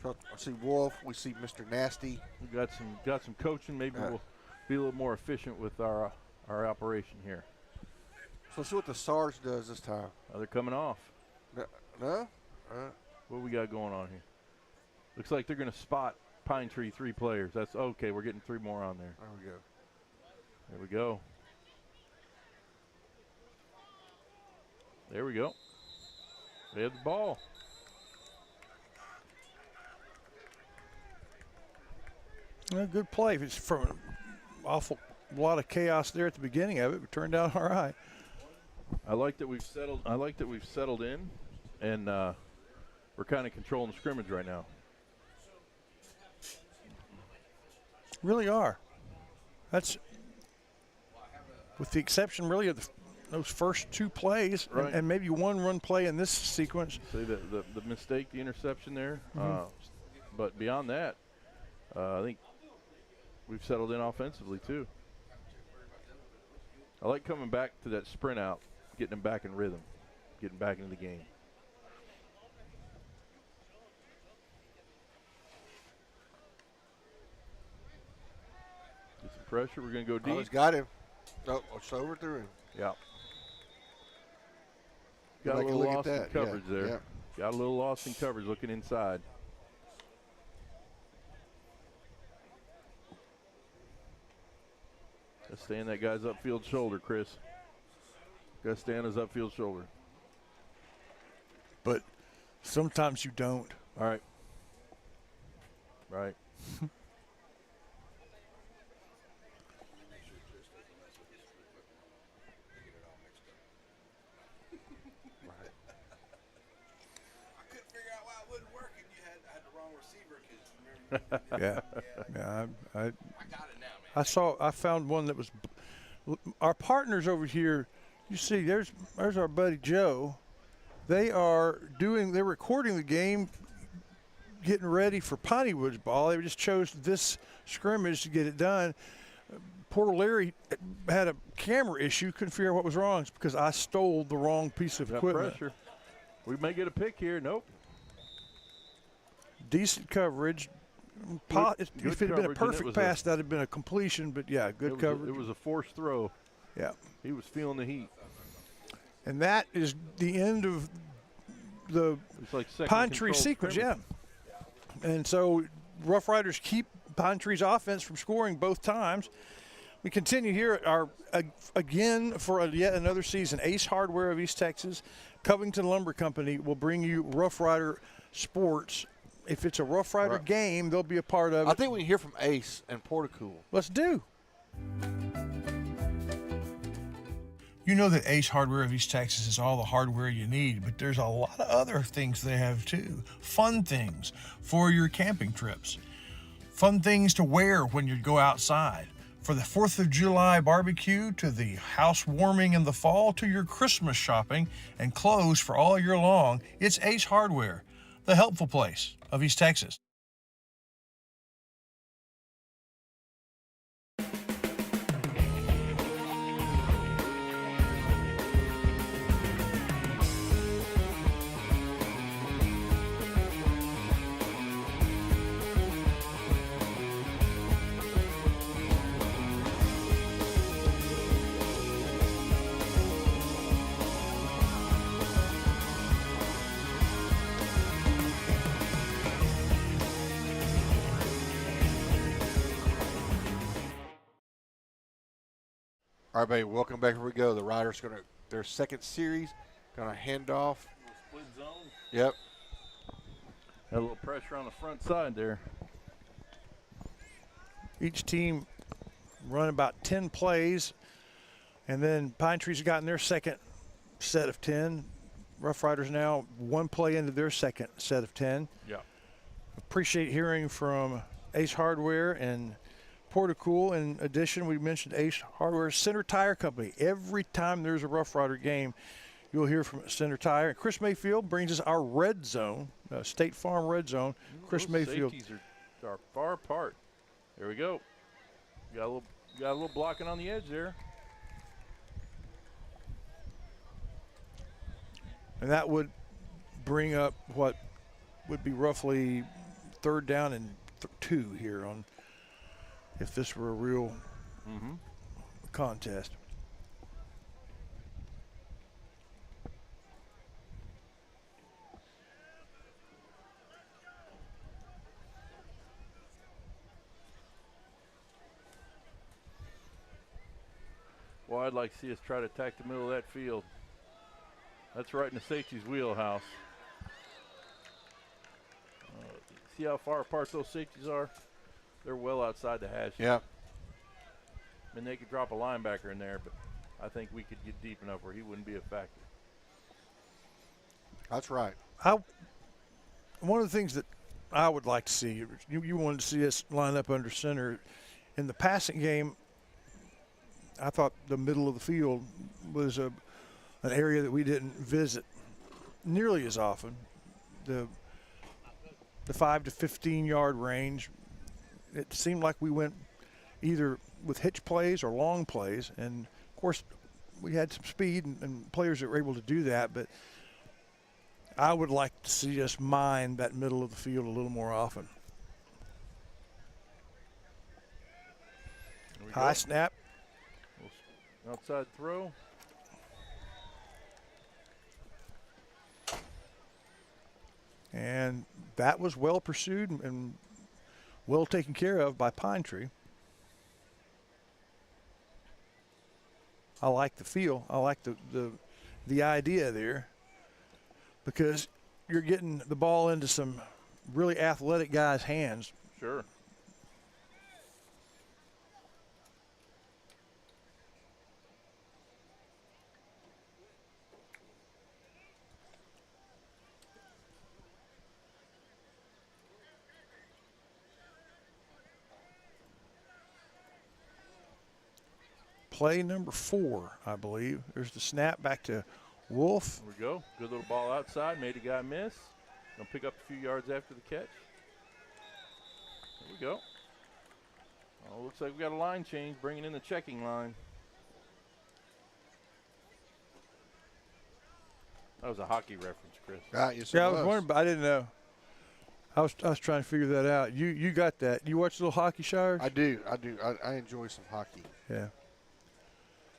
So I see Wolf. We see Mr. Nasty. We got some coaching. Maybe we'll be a little more efficient with our operation here. So let's see what the Sarge does this time. They're coming off. No? What we got going on here? Looks like they're going to spot Pine Tree 3 players. That's okay. We're getting 3 more on there. There we go. There we go. There we go. They have the ball. Good play. It's from an awful lot of chaos there at the beginning of it, but turned out all right. I like that we've settled in, and we're kind of controlling the scrimmage right now. Really are. That's with the exception really of those first 2 plays, Right. and maybe one run play in this sequence. See the mistake, the interception there. But beyond that, I think we've settled in offensively too. I like coming back to that sprint out, getting them back in rhythm, getting back into the game. Get some pressure. We're going to go deep. Oh, he's got him. Oh, it's over through him. Yeah. Go Got a back and little look at lost in that. coverage Yeah, there. yeah. Got a little lost in coverage looking inside. Got to stay in that guy's upfield shoulder, Chris. Got to stay on his upfield shoulder. But sometimes you don't. All right. Right. Yeah. I found one that was our partners over here. You see, there's our buddy Joe. They're recording the game, getting ready for Piney Woods ball. They just chose this scrimmage to get it done. Poor Larry had a camera issue, couldn't figure out what was wrong. It's because I stole the wrong piece of Got equipment. pressure. We may get a pick here. Nope. Decent coverage. Good If it had been a coverage, and it perfect was pass, that would have been a completion. But yeah, good coverage. It was a forced throw. Yeah. He was feeling the heat. And that is the end of the It's like second Pine Tree control sequence, yeah. scrimmage. And so Rough Riders keep Pine Tree's offense from scoring both times. We continue here at our again for yet another season. Ace Hardware of East Texas, Covington Lumber Company will bring you Rough Rider sports. If it's a Rough Rider game, they'll be a part of it. I think we can hear from Ace and Porticool. Let's do. You know that Ace Hardware of East Texas is all the hardware you need, but there's a lot of other things they have too. Fun things for your camping trips. Fun things to wear when you go outside. For the 4th of July barbecue, to the house warming in the fall, to your Christmas shopping and clothes for all year long, it's Ace Hardware, the helpful place of East Texas. All right, baby, welcome back. Here we go. The Riders their second series, gonna hand off. Split zone. Yep. Had a little pressure on the front side there. Each team run about 10 plays, and then Pine Tree's gotten their second set of 10. Rough Riders now 1 play into their second set of 10. Yeah. Appreciate hearing from Ace Hardware and Porticool. In addition, we mentioned Ace Hardware Center Tire Company. Every time there's a Rough Rider game, you'll hear from Center Tire. And Chris Mayfield brings us our red zone, State Farm red zone. Chris Those Mayfield. safeties are far apart. There we go. Got a little blocking on the edge there. And that would bring up what would be roughly 3rd down and 2 here on if this were a real contest. Well, I'd like to see us try to attack the middle of that field. That's right in the safety's wheelhouse. See how far apart those safeties are? They're well outside the hash. Yeah. I mean, they could drop a linebacker in there, but I think we could get deep enough where he wouldn't be a factor. That's right. One of the things that I would like to see, you wanted to see us line up under center. In the passing game, I thought the middle of the field was an area that we didn't visit nearly as often. The 5 to 15-yard range, it seemed like we went either with hitch plays or long plays. And, of course, we had some speed and players that were able to do that, but I would like to see us mine that middle of the field a little more often. High snap. Outside throw. And that was well pursued and well taken care of by Pine Tree. I like the feel. I like the idea there, because you're getting the ball into some really athletic guys' hands. Sure. Play number 4, I believe. There's the snap back to Wolf. There we go. Good little ball outside. Made a guy miss. Gonna pick up a few yards after the catch. There we go. Oh, looks like we got a line change, bringing in the checking line. That was a hockey reference, Chris. Yes, Yeah, I was wondering, but I didn't know. I was trying to figure that out. You got that. You watch a little hockey, Shires? I do. I enjoy some hockey. Yeah.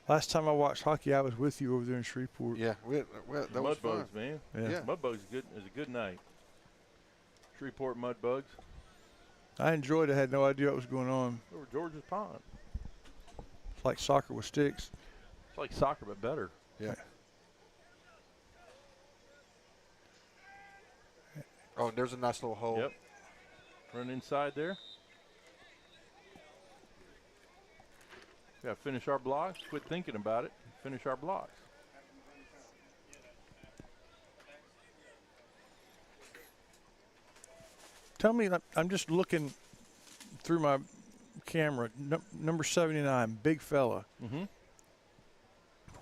Last time I watched hockey, I was with you over there in Shreveport. Yeah, that was fun. Mudbugs, man. Yeah. Mudbugs is a good night. Shreveport Mudbugs. I enjoyed it. I had no idea what was going on. Over George's Pond. It's like soccer with sticks. It's like soccer, but better. Yeah. Oh, there's a nice little hole. Yep. Run inside there. Got to finish our blocks. Quit thinking about it. Finish our blocks. Tell me, I'm just looking through my camera. Number 79, big fella. Mm-hmm.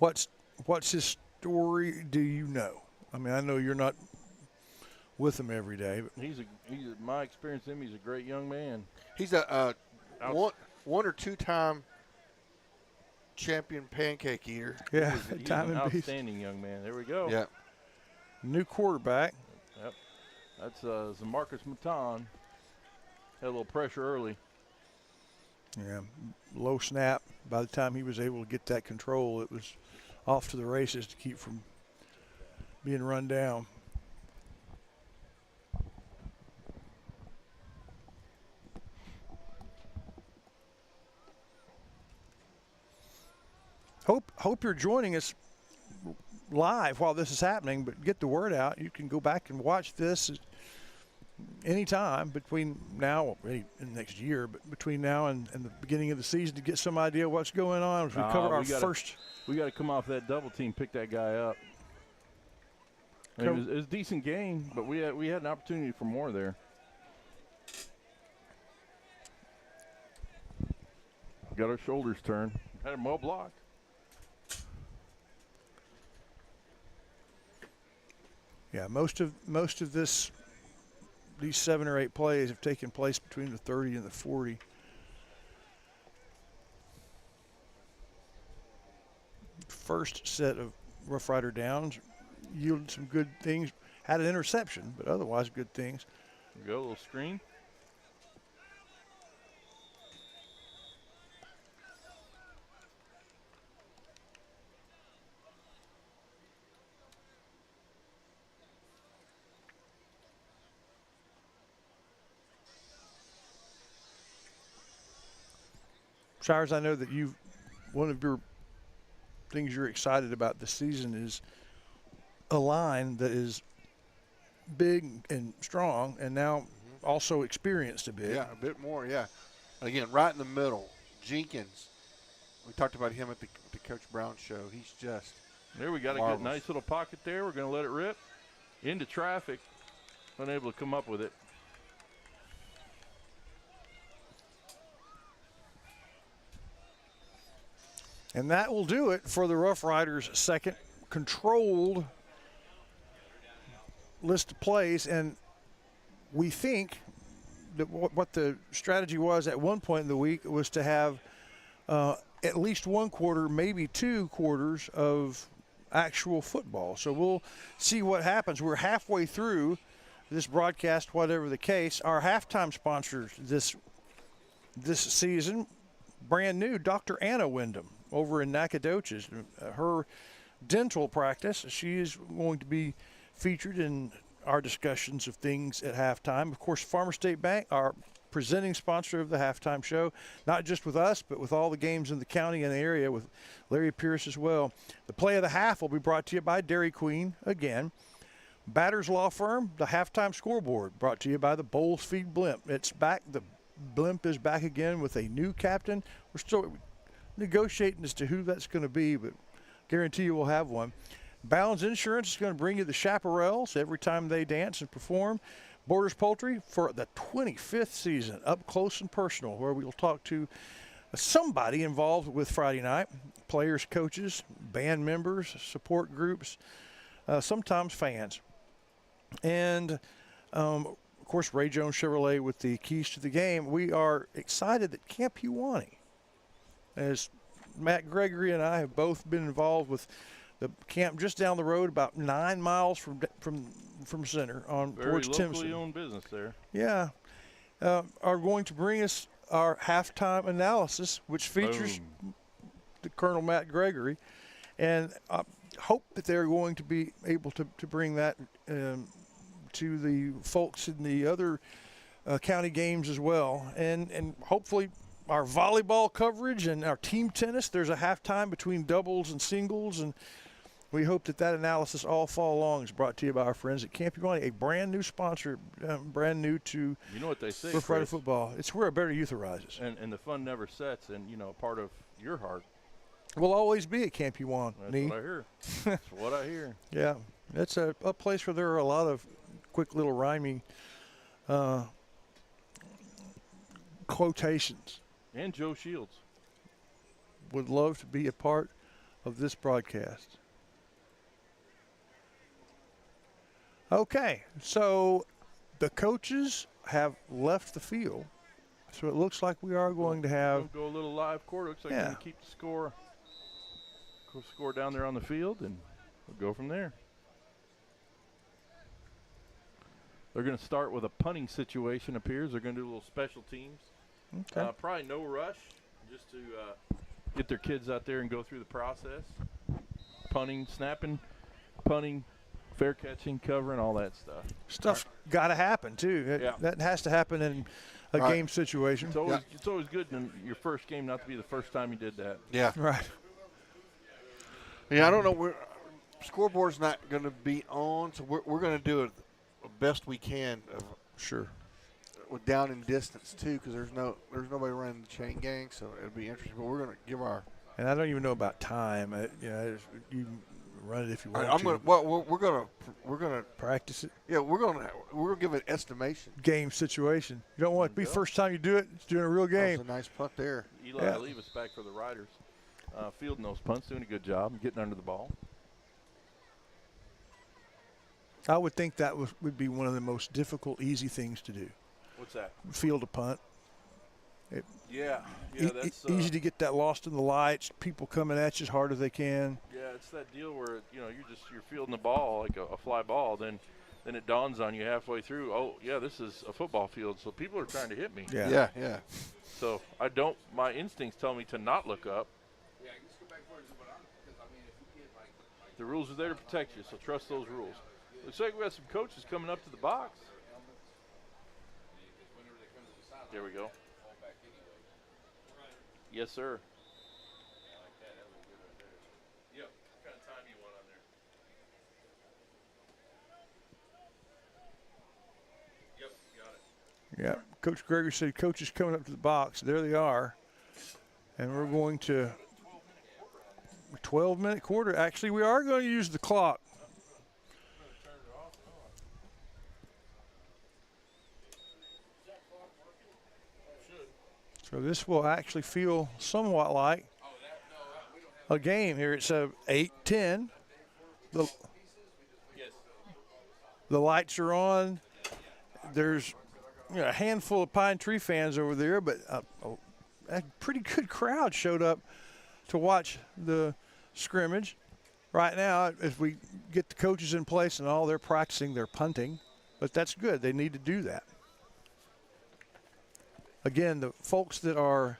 What's his story? Do you know? I mean, I know you're not with him every day, but He's my experience with him. He's a great young man. He's a one or two time champion pancake eater. yeah, He's time an and beast. outstanding young man. There we go. Yeah. New quarterback. Yep. That's Zamarcus Matan. Had a little pressure early. Yeah, low snap. By the time he was able to get that control, it was off to the races to keep from being run down. Hope you're joining us live while this is happening, but get the word out. You can go back and watch this anytime between now, in the next year, but between now and the beginning of the season to get some idea of what's going on as we cover our first. We got to come off that double team, pick that guy up. I mean, it was a decent game, but we had an opportunity for more there. Got our shoulders turned. Had him well blocked. Yeah, most of these 7 or 8 plays have taken place between the 30 and the 40. First set of Rough Rider downs yielded some good things. Had an interception, but otherwise good things. There we go, a little screen. Shires, I know that one of your things you're excited about this season is a line that is big and strong and now also experienced a bit. Yeah, a bit more, yeah. And again, right in the middle, Jenkins, We talked about him at the Coach Brown show. He's just There we got a good, nice little pocket there. We're going to let it rip into traffic. Unable to come up with it. And that will do it for the Rough Riders' second controlled list of plays. And we think that what the strategy was at one point in the week was to have at least one quarter, maybe 2 quarters of actual football. So we'll see what happens. We're halfway through this broadcast, whatever the case. Our halftime sponsors this season, brand new, Dr. Anna Wyndham over in Nacogdoches. Her dental practice, she is going to be featured in our discussions of things at halftime. Of course, Farmer State Bank, our presenting sponsor of the halftime show, not just with us, but with all the games in the county and the area with Larry Pierce as well. The play of the half will be brought to you by Dairy Queen again. Batters Law Firm, the halftime scoreboard, brought to you by the Bowles Feed Blimp. It's back. The Blimp is back again with a new captain. We're still negotiating as to who that's going to be, but guarantee you we'll have one. Bounds Insurance is going to bring you the chaparrals every time they dance and perform. Borders Poultry for the 25th season, up close and personal, where we'll talk to somebody involved with Friday night, players, coaches, band members, support groups, sometimes fans. And, of course, Ray Jones Chevrolet with the keys to the game. We are excited that Camp Huani, as Matt Gregory and I have both been involved with the camp just down the road, about 9 miles from center on towards Timpson. Very locally owned business there. Yeah. Are going to bring us our halftime analysis, which features the Colonel Matt Gregory. And I hope that they're going to be able to bring that to the folks in the other county games as well. And hopefully our volleyball coverage and our team tennis, there's a halftime between doubles and singles. And we hope that analysis all fall along is brought to you by our friends at Camp Huani, a brand new sponsor, brand new to you know what they say, for Friday football. It's where a better youth arises. And the fun never sets, and, part of your heart will always be at Camp Huani. That's what I hear. That's what I hear. Yeah. It's a place where there are a lot of quick little rhyming quotations. And Joe Shields. Would love to be a part of this broadcast. Okay, so the coaches have left the field, so it looks like we are going to have We'll go a little live quarter. Looks like we're going to keep the score down there on the field, and we'll go from there. They're going to start with a punting situation, appears. They're going to do a little special teams. Okay. Probably no rush, just to get their kids out there and go through the process. Punting, snapping, punting, fair catching, covering, all that stuff. Stuff's got to happen, too. That has to happen in a game situation. It's always good in your first game not to be the first time you did that. Yeah. Right. Yeah, I don't know. Scoreboard's not going to be on, so we're going to do it the best we can. Sure. With down in distance, too, because there's nobody running the chain gang, so it'll be interesting. But we're going to give our – and I don't even know about time. You run it if you want to. We're gonna practice it. Yeah, we're gonna give an estimation. Game situation. You don't want it to be first time you do it. It's doing a real game. That was a nice punt there. Eli Levis back for the Riders, fielding those punts, doing a good job, getting under the ball. I would think that would be one of the most difficult, easy things to do. What's that? Field a punt. That's easy to get that lost in the lights. People coming at you as hard as they can. Yeah, it's that deal where you're fielding the ball like a fly ball. Then it dawns on you halfway through. Oh yeah, this is a football field, so people are trying to hit me. Yeah. So my instincts tell me to not look up. Yeah, just go back forward. The rules are there to protect you, so trust those rules. Looks like we have some coaches coming up to the box. There we go. Yes, sir. Yep. What kind of time you want on there? Yep, got it. Yeah. Coach Gregory said coaches coming up to the box. There they are. And we're going to 12-minute quarter. Actually, we are going to use the clock. So this will actually feel somewhat like a game here. It's 8-10. The lights are on. There's a handful of Pine Tree fans over there, but a pretty good crowd showed up to watch the scrimmage. Right now, as we get the coaches in place and all, they're practicing their punting, but that's good. They need to do that. Again, the folks that are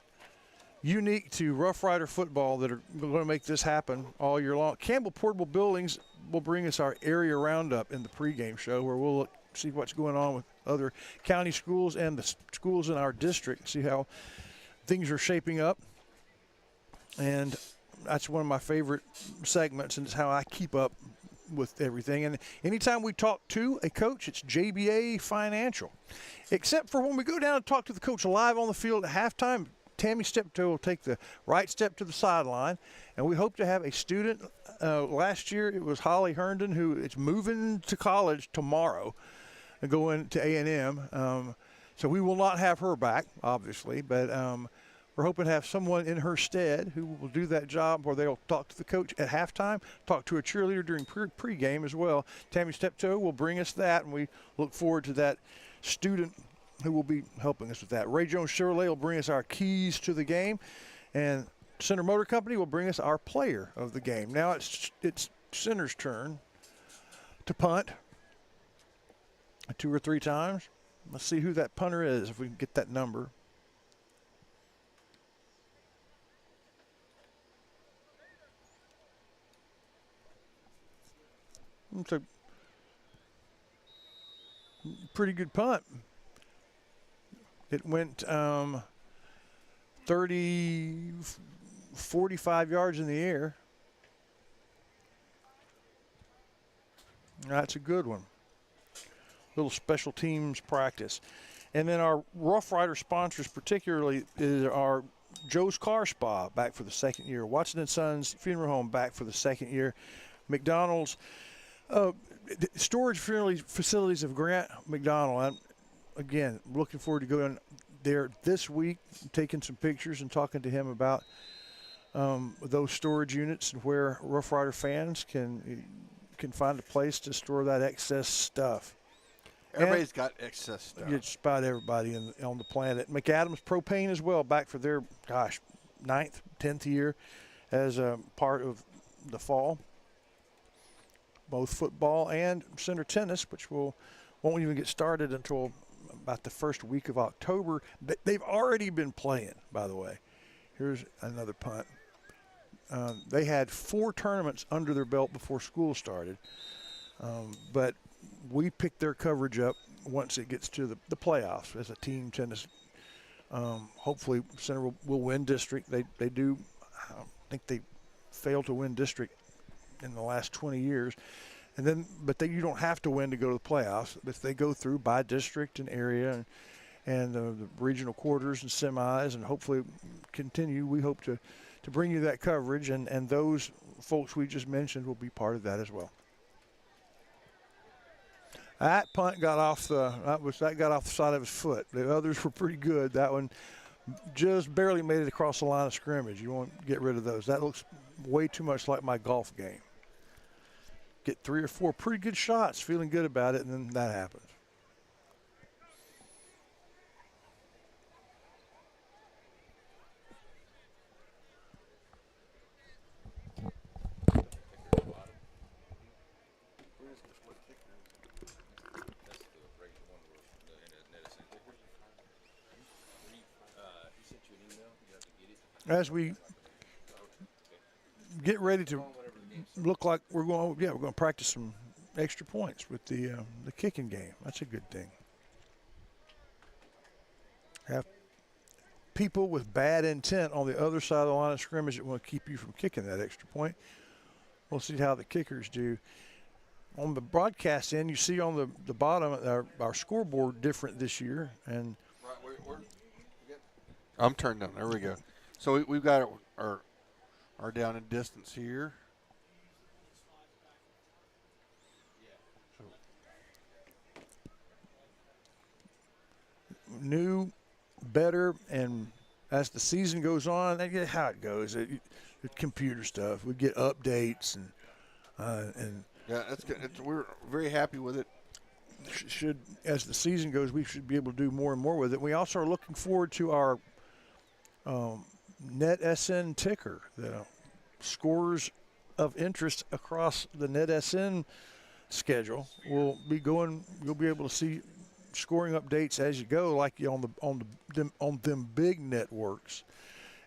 unique to Rough Rider football that are going to make this happen all year long. Campbell Portable Buildings will bring us our area roundup in the pregame show, where we'll see what's going on with other county schools and the schools in our district, see how things are shaping up. And that's one of my favorite segments, and it's how I keep up with everything. And anytime we talk to a coach, it's JBA Financial. Except for when we go down and talk to the coach live on the field at halftime, Tammy Steptoe will take the right step to the sideline, and we hope to have a student. Last year it was Holly Herndon, who is moving to college tomorrow and going to A&M. So we will not have her back, obviously, but we're hoping to have someone in her stead who will do that job where they'll talk to the coach at halftime, talk to a cheerleader during pregame as well. Tammy Steptoe will bring us that, and we look forward to that student who will be helping us with that. Ray Jones Chevrolet will bring us our keys to the game, and Center Motor Company will bring us our player of the game. Now it's Center's turn to punt 2 or 3 times. Let's see who that punter is, if we can get that number. It's a pretty good punt. It went 45 yards in the air. That's a good one. Little special teams practice. And then our Rough Rider sponsors particularly is our Joe's Car Spa back for the 2nd year. Watson & Sons Funeral Home back for the 2nd year. McDonald's storage facilities of Grant McDonald. I'm, again, looking forward to going there this week, taking some pictures and talking to him about those storage units and where Rough Rider fans can find a place to store that excess stuff. Everybody's got excess stuff. Just about everybody on the planet. McAdams Propane as well, back for their, 9th, 10th year as a part of the fall. Both football and center tennis, which won't even get started until about the first week of October. They've already been playing, by the way. Here's another punt. They had 4 tournaments under their belt before school started, but we picked their coverage up once it gets to the playoffs as a team tennis. Hopefully Center will win district. They do. I don't think they failed to win district in the last 20 years. But you don't have to win to go to the playoffs. If they go through by district and area and the regional quarters and semis, and hopefully continue, we hope to bring you that coverage, and those folks we just mentioned will be part of that as well. That punt got off the side of his foot. The others were pretty good. That one just barely made it across the line of scrimmage. You won't get rid of those. That looks way too much like my golf game. Get 3 or 4 pretty good shots, feeling good about it, and then that happens. As we get ready to look like we're going to practice some extra points with the kicking game. That's a good thing. Have people with bad intent on the other side of the line of scrimmage that want to keep you from kicking that extra point. We'll see how the kickers do. On the broadcast end, you see on the bottom our scoreboard different this year. And I'm turned on. There we go. So we've got our are down in distance here. New, better, and as the season goes on, that's how it goes. It's computer stuff. We get updates and Yeah, that's good. We're very happy with it. should, as the season goes, we should be able to do more and more with it. We also are looking forward to our NETSN ticker, the scores of interest across the NETSN schedule. We'll be going. You'll be able to see scoring updates as you go, like on them big networks.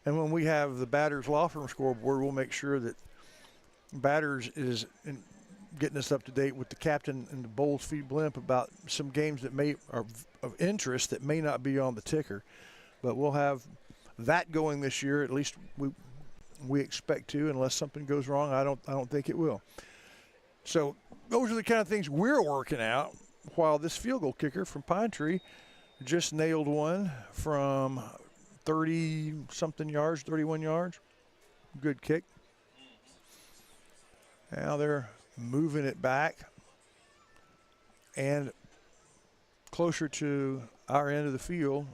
And when we have the Batters Law Firm scoreboard, we'll make sure that Batters is getting us up to date with the captain and the Bowles Feed Blimp about some games that are of interest that may not be on the ticker. But we'll have that going this year. At least we expect to, unless something goes wrong. I don't think it will. So those are the kind of things we're working out. While this field goal kicker from Pine Tree just nailed one from 30-something yards, 31 yards. Good kick. Now they're moving it back and closer to our end of the field.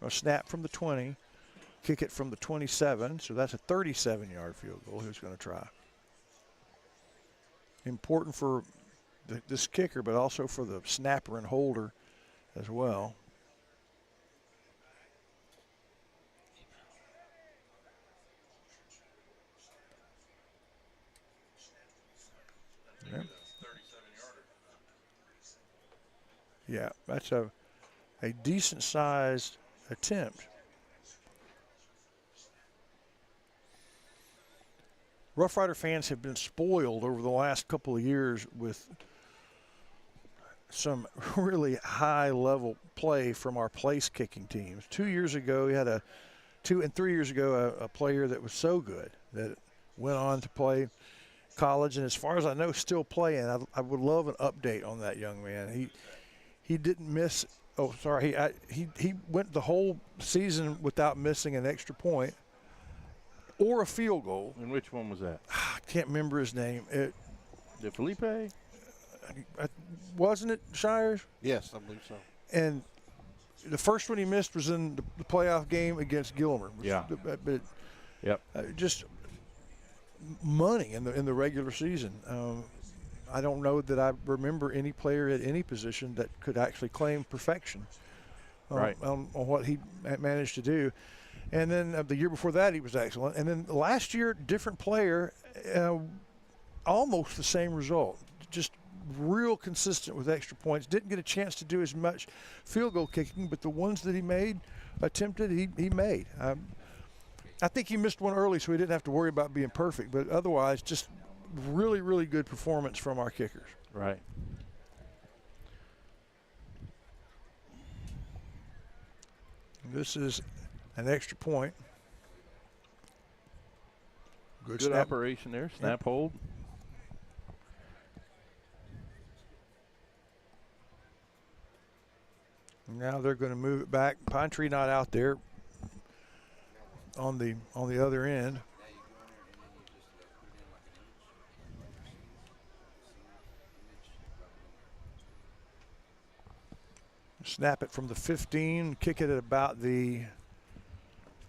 A snap from the 20, kick it from the 27, so that's a 37-yard field goal. Who's going to try? Important for this kicker, but also for the snapper and holder as well. Yeah, that's a decent-sized attempt. Rough Rider fans have been spoiled over the last couple of years with some really high-level play from our place kicking teams. 2 years ago, we had 2 and 3 years ago, a player that was so good that went on to play college, and as far as I know, still playing. I would love an update on that young man. He didn't miss. Oh, sorry. He went the whole season without missing an extra point or a field goal. And which one was that? I can't remember his name. Did Felipe? Wasn't it Shires? Yes, I believe so. And the first one he missed was in the playoff game against Gilmer. Yeah. But Yep. Just money in the regular season. I don't know that I remember any player at any position that could actually claim perfection on what he managed to do. And then the year before that, he was excellent. And then last year, different player, almost the same result. Just real consistent with extra points. Didn't get a chance to do as much field goal kicking, but the ones that he attempted, he made. I think he missed one early, so he didn't have to worry about being perfect. But otherwise, just really, really good performance from our kickers. Right. This is an extra point. Good snap. operation there. Snap hold. Now they're going to move it back. Pine Tree not out there on the other end. Snap it from the 15, kick it at about the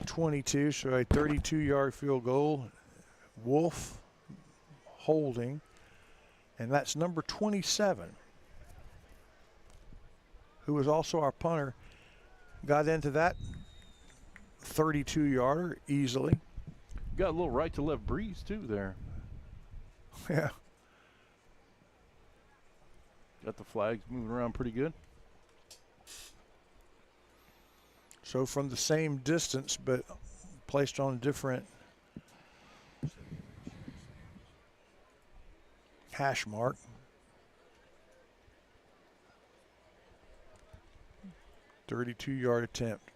22, so a 32-yard field goal. Wolf holding, and that's number 27, who was also our punter. Got into that 32-yarder easily. Got a little right to left breeze too there. Yeah. Got the flags moving around pretty good. So from the same distance, but placed on different hash mark. .32-yard attempt.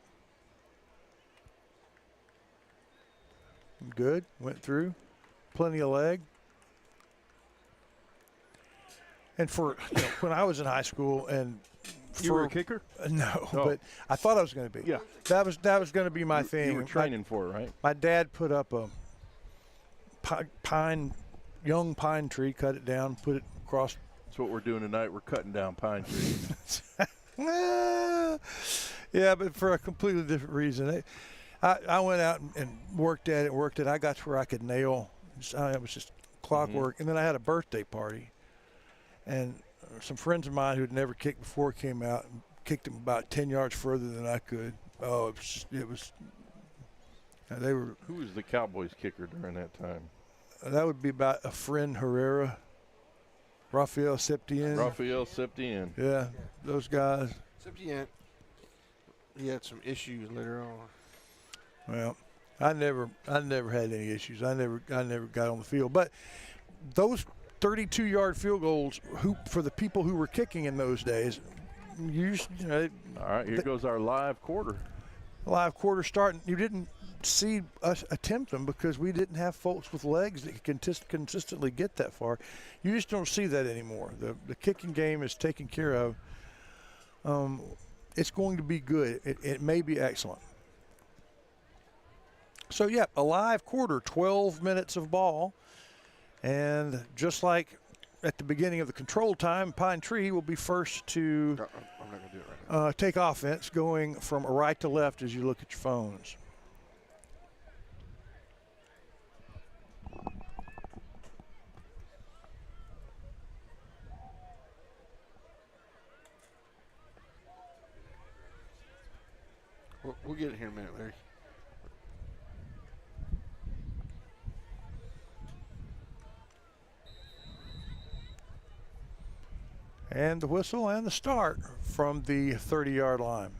Good. Went through. Plenty of leg. And for when I was in high school and you were a kicker? No, Oh. but I thought I was going to be. Yeah. That was going to be my thing. You were training for it, right? My dad put up young pine tree, cut it down, put it across. That's what we're doing tonight. We're cutting down pine trees. Yeah, but for a completely different reason. I went out and worked at it. I got to where I could nail. It was just clockwork. And then I had a birthday party. And some friends of mine who'd never kicked before came out and kicked them about 10 yards further than I could. Oh, it was they were. Who was the Cowboys kicker during that time? That would be about a friend Herrera, Rafael Septien. Yeah, those guys. Septien, he had some issues later on. Well, I never had any issues. I never got on the field. But those 32-yard field goals, for the people who were kicking in those days, all right, here goes our live quarter. Live quarter starting. You didn't see us attempt them because we didn't have folks with legs that could consistently get that far. You just don't see that anymore. The kicking game is taken care of. It's going to be good. It may be excellent. So, yeah, a live quarter, 12 minutes of ball. And just like at the beginning of the control time, Pine Tree will be first to I'm not going to do it right now. take offense, going from right to left as you look at your phones. We'll get it here in a minute, Larry. And the whistle and the start from the 30-yard line.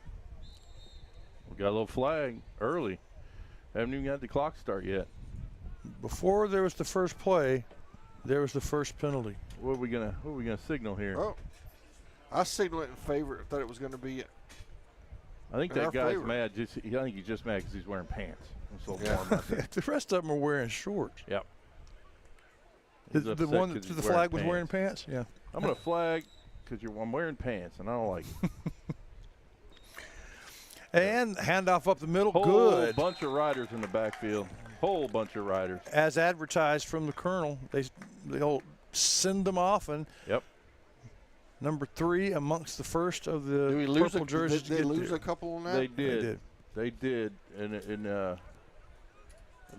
We got a little flag early. Haven't even got the clock start yet. Before there was the first play, there was the first penalty. What are we gonna signal here? Oh, I signaled it in favor. I thought it was going to be I think in that our guy's favor. mad. I think he's just mad because he's wearing pants. It's a little Yeah. warm out there. The rest of them are wearing shorts. Yep. The He's upset one 'cause that he's the flag was wearing pants? Yeah. I'm going to flag because I'm wearing pants, and I don't like it. And handoff up the middle. Whole Good. bunch of riders in the backfield. Whole bunch of riders. As advertised from the colonel, they'll send them off, and Yep. number 3 amongst the first of the Do we lose purple jerseys. Did they lose a couple on that? They did. They did. And it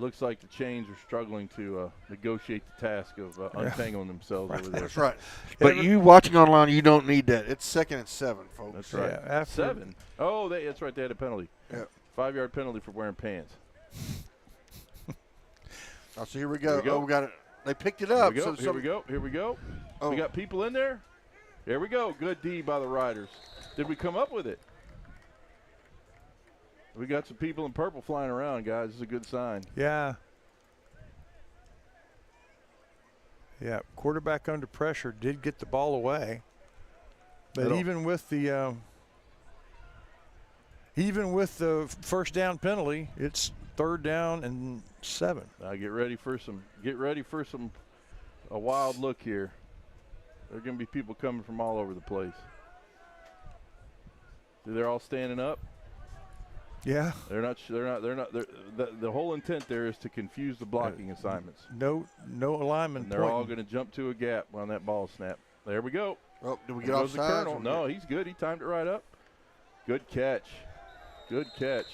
looks like the Chains are struggling to negotiate the task of untangling themselves over there. That's right. But you watching online, you don't need that. It's 2nd and 7, folks. That's right. Yeah, after 7. Oh, that's right. They had a penalty. Yeah. 5-yard penalty for wearing pants. Oh, so here we go. Here we go. Oh, we got it. They picked it up. Here we go. So Here we go. Oh. We got people in there. Here we go. Good D by the Riders. Did we come up with it? We got some people in purple flying around, guys. This is a good sign. Yeah. Yeah, quarterback under pressure did get the ball away. But even with the first down penalty, it's 3rd down and 7. Now get ready for a wild look here. There are going to be people coming from all over the place. They're all standing up. Yeah. The whole intent there is to confuse the blocking assignments. No alignment. And they're all going to jump to a gap on that ball snap. There we go. Oh, did we There get goes the offsides? Colonel. No, he's good. He timed it right up. Good catch. Good catch.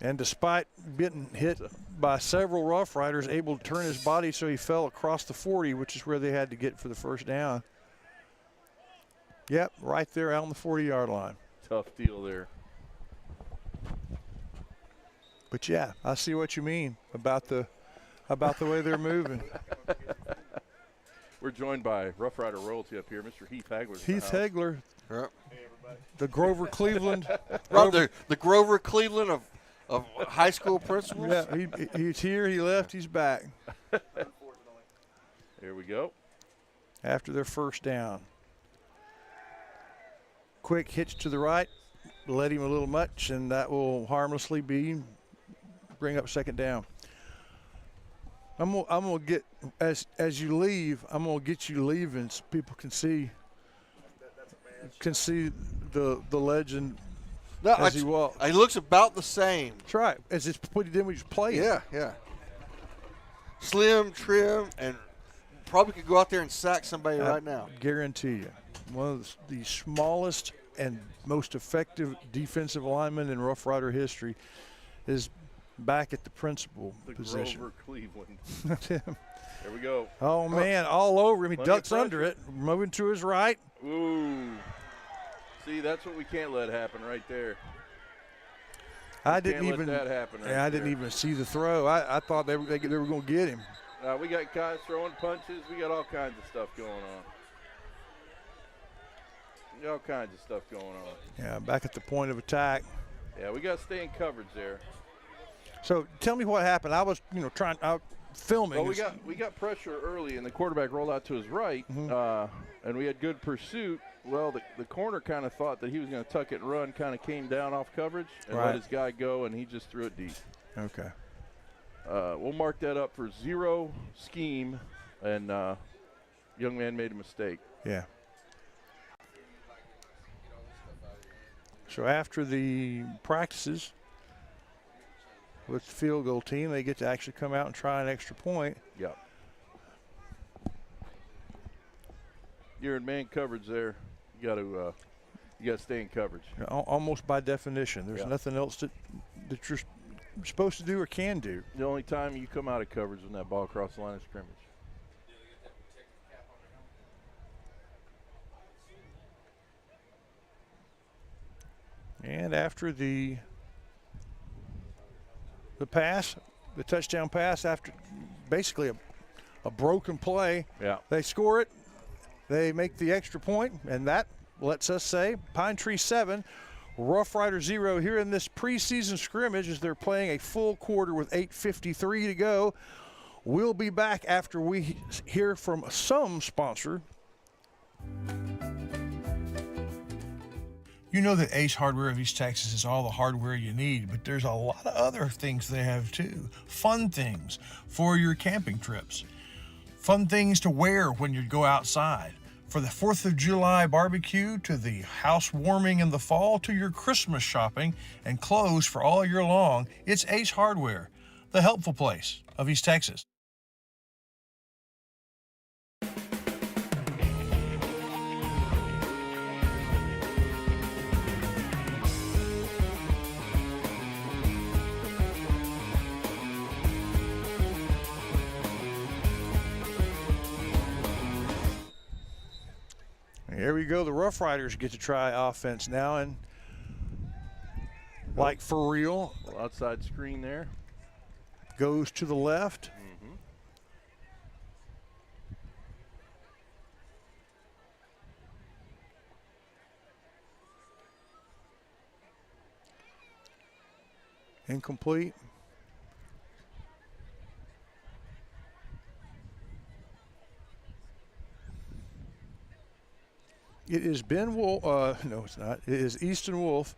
And despite getting hit by several Rough Riders, able to turn his body so he fell across the 40, which is where they had to get for the first down. Yep, right there out on the 40-yard line. Tough deal there. But yeah, I see what you mean about the way they're moving. We're joined by Rough Rider royalty up here, Mr. Heath Hagler. Heath Hagler, Yep. the Grover Cleveland. The Grover Cleveland of high school principals. Yeah, he's here, he left, he's back. Here we go. After their first down. Quick hitch to the right, let him a little much, and that will harmlessly bring up 2nd down. I'm gonna get as you leave. I'm gonna get you leaving so people can see the legend No, as he walks. He looks about the same. That's right. As it's what he did when he was playing. Yeah. slim, trim, and probably could go out there and sack somebody right now. Guarantee you. One of the smallest and most effective defensive linemen in Rough Rider history is back at the principal position. Grover Cleveland. There we go. Oh, man, all over him. He Plenty ducks of under it, moving to his right. Ooh. See, that's what we can't let happen right there. I didn't Can't even. let that happen right I didn't there. even see the throw. I thought they were going to get him. We got guys throwing punches. We got all kinds of stuff going on. We got all kinds of stuff going on. Yeah, back at the point of attack. Yeah, we got to stay in coverage there. So tell me what happened. I was, filming. Well, we got pressure early, and the quarterback rolled out to his right, and we had good pursuit. Well, the corner kind of thought that he was going to tuck it and run, kind of came down off coverage and let his guy go, and he just threw it deep. Okay. We'll mark that up for zero scheme, and young man made a mistake. Yeah. So after the practices with the field goal team, they get to actually come out and try an extra point. Yep. You're in man coverage there. You got to stay in coverage. Almost by definition. There's Yeah. nothing else that you're supposed to do or can do. The only time you come out of coverage when that ball across the line of scrimmage. And after the pass, the touchdown pass, after basically a broken play, they score it. They make the extra point, and that lets us say Pine Tree 7, Rough Rider 0 here in this preseason scrimmage as they're playing a full quarter with 8:53 to go. We'll be back after we hear from some sponsor. You know that Ace Hardware of East Texas is all the hardware you need, but there's a lot of other things they have too. Fun things for your camping trips. Fun things to wear when you go outside. For the 4th of July barbecue, to the housewarming in the fall, to your Christmas shopping and clothes for all year long, it's Ace Hardware, the helpful place of East Texas. Here we go. The Rough Riders get to try offense now, and like for real, Outside screen there. Goes to the left. Incomplete. It is Ben Wolf. No, it's not. It is Easton Wolf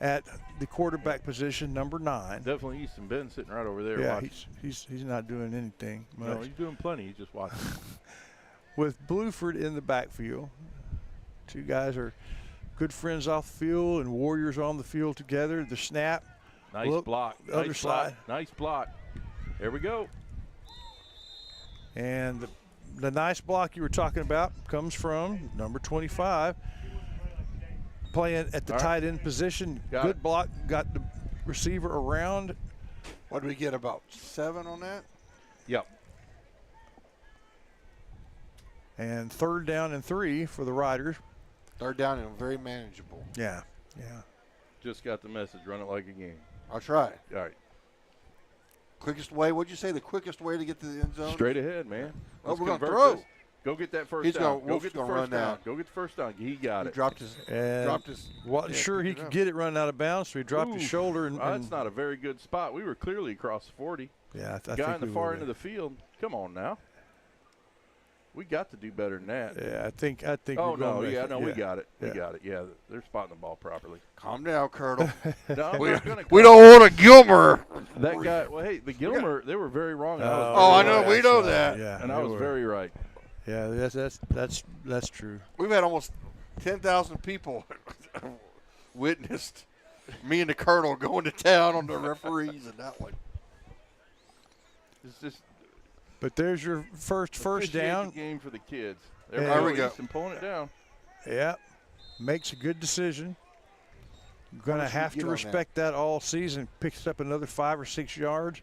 at the quarterback position, number 9. Definitely Easton Ben sitting right over there. Yeah, watching. he's not doing anything much. No, he's doing plenty. He's just watching. With Bluford in the backfield. Two guys are good friends off the field and warriors on the field together. The snap. Nice Look, block. Other Nice side. block. Nice block. There we go. And the nice block you were talking about comes from number 25. Playing at the tight end position. Good block. Got the receiver around. What did we get, about 7 on that? Yep. And 3rd down and 3 for the Riders. 3rd down and very manageable. Yeah. Just got the message. Run it like a game. I'll try. All right. Quickest way, what'd you say, the quickest way to get to the end zone? Straight ahead, man. Oh, we're going to convert throw. this. Go get that first He's down. gonna- Go Wolf's get the gonna first run down. now. Go get the first down. He got He it. dropped his. Wasn't sure he could get it running out of bounds, so he dropped his shoulder. And that's not a very good spot. We were clearly across the 40. Yeah, I Guy think in the far end of the field. Come on now. We got to do better than that. Yeah, I think. Oh we're no, going yeah, back. no, we got it. We got it. Yeah, they're spotting the ball properly. Calm down, Curdle. No, we don't want a Gilmer. That guy. Well, hey, the Gilmer, they were very wrong. And I know. We know that. Yeah, and I was very right. Yeah, that's true. We've had almost 10,000 people witnessed me and the Colonel going to town on the referees and that one. It's just But there's your first down. The game for the kids. There we go. And pulling it down. Yeah, makes a good decision. Going to have to respect that all season. Picks up another 5 or 6 yards.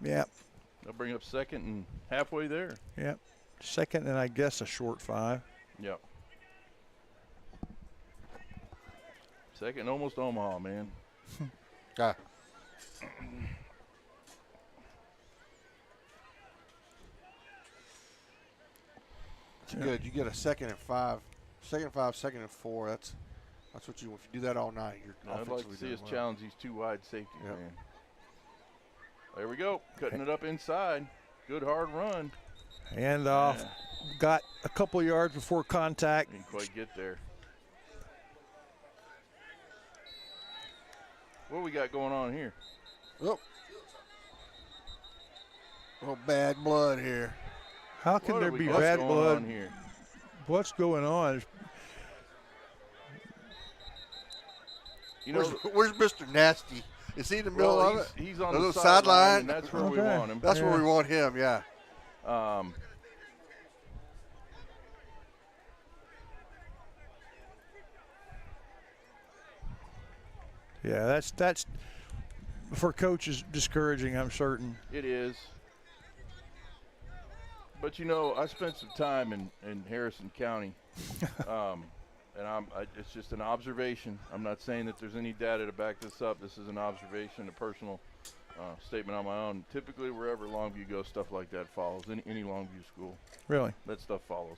Yeah. They'll bring up second and halfway there. Yeah. Second and I guess a short 5. Yep. Second, almost Omaha, man. Ah. It's good. You get a 2nd and 5. 2nd and 5, 2nd and 4. That's what you. If you do that all night, you're. I'd like to see us challenge these 2 wide safeties, Yep. man. There we go. Cutting it up inside. Good hard run. Hand off. Got a couple yards before contact. Didn't quite get there. What we got going on here? Oh. Little bad blood here. How can What there do be we got bad going blood? on here? What's going on? You know, Where's Mr. Nasty? Is he in the middle of it? He's on The the little sideline, sideline? and that's where we Okay. want him. That's where we want him. Yeah. Yeah, that's for coaches discouraging, I'm certain. It is. But, you know, I spent some time in Harrison County, and it's just an observation. I'm not saying that there's any data to back this up. This is an observation, a personal statement on my own. Typically, wherever Longview goes, stuff like that follows. Any Longview school, Really? that stuff follows.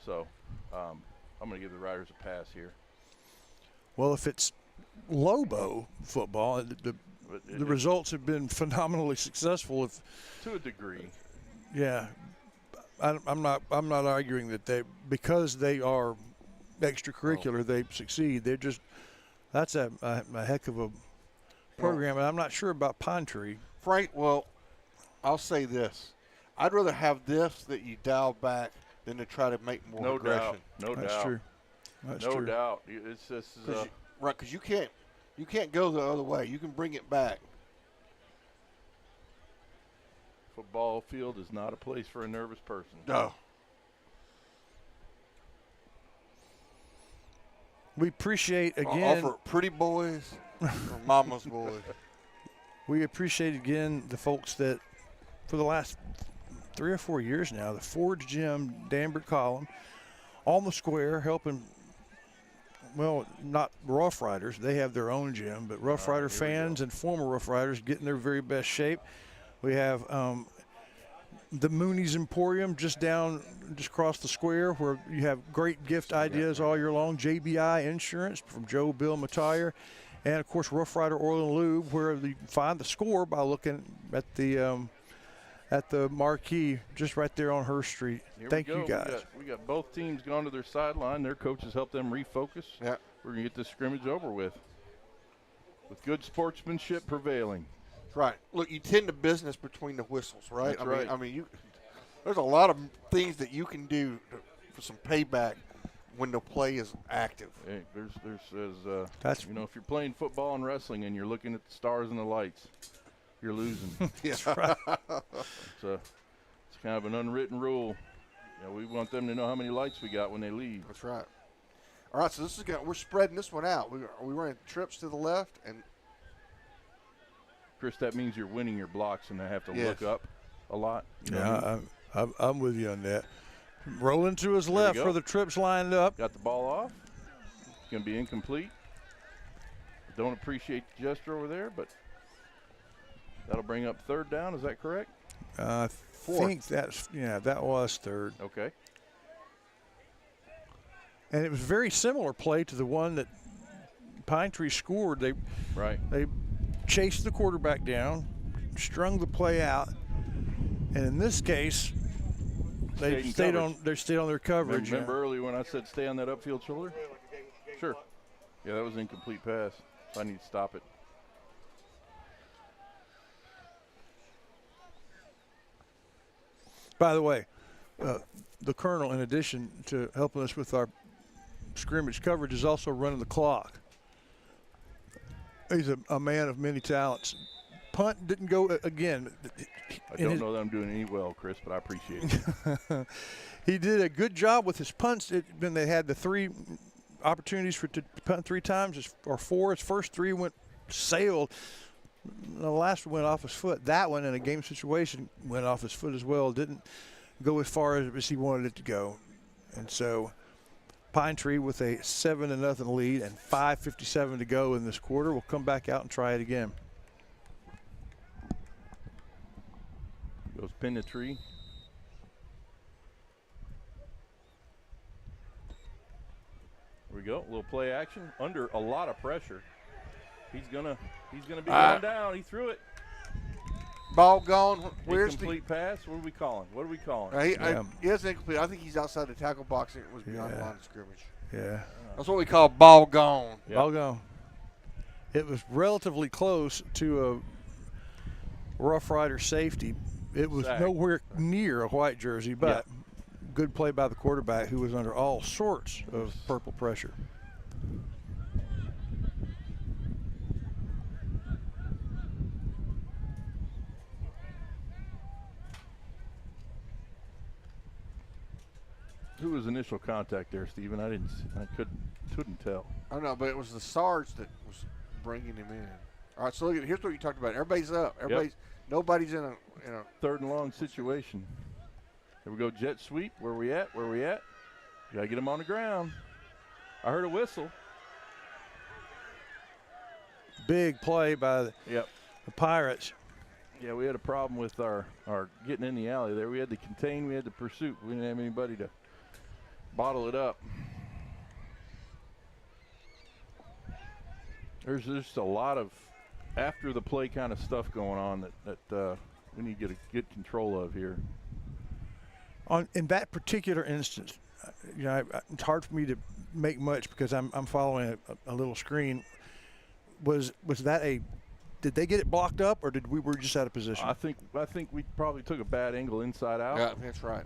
So I'm going to give the Riders a pass here. Well, if it's Lobo football, the results have been phenomenally successful. To a degree. Yeah, I'm not arguing that because they are extracurricular they succeed. That's a heck of a program, and I'm not sure about Pine Tree. Frank, well, I'll say this. I'd rather have this that you dial back than to try to make more aggression. No doubt. That's true. That's no true. doubt. It's just Right, because you can't go the other way. You can bring it back. football field is not a place for a nervous person. No. We appreciate again. All for pretty boys or mama's boys. We appreciate again the folks that for the last 3 or 4 years now, the Forge Gym, Danbert Column, on the square helping. Well, not Rough Riders. They have their own gym, but Rough Rider fans and former Rough Riders get in their very best shape. We have the Mooney's Emporium just across the square where you have great gift ideas all year long. JBI Insurance from Joe Bill Matire. And, of course, Rough Rider Oil and Lube, where you find the score by looking at the marquee just right there on Hurst Street. Thank you, guys. We got both teams gone to their sideline. Their coaches help them refocus. Yeah. We're going to get this scrimmage over with good sportsmanship prevailing. Right. Look, you tend to business between the whistles, right? That's right. I mean, there's a lot of things that you can do for some payback when the play is active. Hey, there's That's if you're playing football and wrestling and you're looking at the stars and the lights, you're losing. That's right. It's kind of an unwritten rule. We want them to know how many lights we got when they leave. That's right. All right, so we're spreading this one out. We running trips to the left and. Chris, that means you're winning your blocks and I have to look up a lot. I'm with you on that. Rolling to his left where the trips lined up. Got the ball off. It's going to be incomplete. Don't appreciate the gesture over there, but that'll bring up third down. Is that correct? I think that was third. Okay. And it was a very similar play to the one that Pine Tree scored. They chased the quarterback down, strung the play out, and in this case, they stayed on their coverage. Remember earlier when I said stay on that upfield shoulder? Sure. Yeah, that was an incomplete pass. So I need to stop it. By the way, the Colonel, in addition to helping us with our scrimmage coverage, is also running the clock. He's a man of many talents. Punt didn't go again. I don't know that I'm doing any well, Chris, but I appreciate it. He did a good job with his punts. When they had the 3 opportunities to punt 3 times or 4, his first 3 sailed. The last one went off his foot. That one in a game situation went off his foot as well. Didn't go as far as he wanted it to go. And so Pine Tree with a 7-0 lead and 5:57 to go in this quarter. We'll come back out and try it again. Goes pin the tree. Here we go. A little play action under a lot of pressure. He's gonna be going down. He threw it. Ball gone. Where's the incomplete pass? What are we calling? he is incomplete. I think he's outside the tackle box and it was beyond the line of scrimmage. Yeah. That's what we call ball gone. Yep. Ball gone. It was relatively close to a Rough Rider safety. It was nowhere near a white jersey, but good play by the quarterback who was under all sorts of purple pressure. Who was initial contact there, Steven? I couldn't tell. I don't know, but it was the Sarge that was bringing him in. All right, so look here's what you talked about. Everybody's up. Nobody's in a 3rd and long situation. Here we go, jet sweep. Where we at? You gotta get him on the ground. I heard a whistle. Big play by the Pirates. Yeah, we had a problem with our getting in the alley there. We had to contain, we had to pursue. We didn't have anybody to bottle it up. There's just a lot of after the play kind of stuff going on that we need to get control of here. In that particular instance, it's hard for me to make much because I'm following a little screen. Was that did they get it blocked up or did we were just out of position? I think we probably took a bad angle inside out. Yeah, that's right.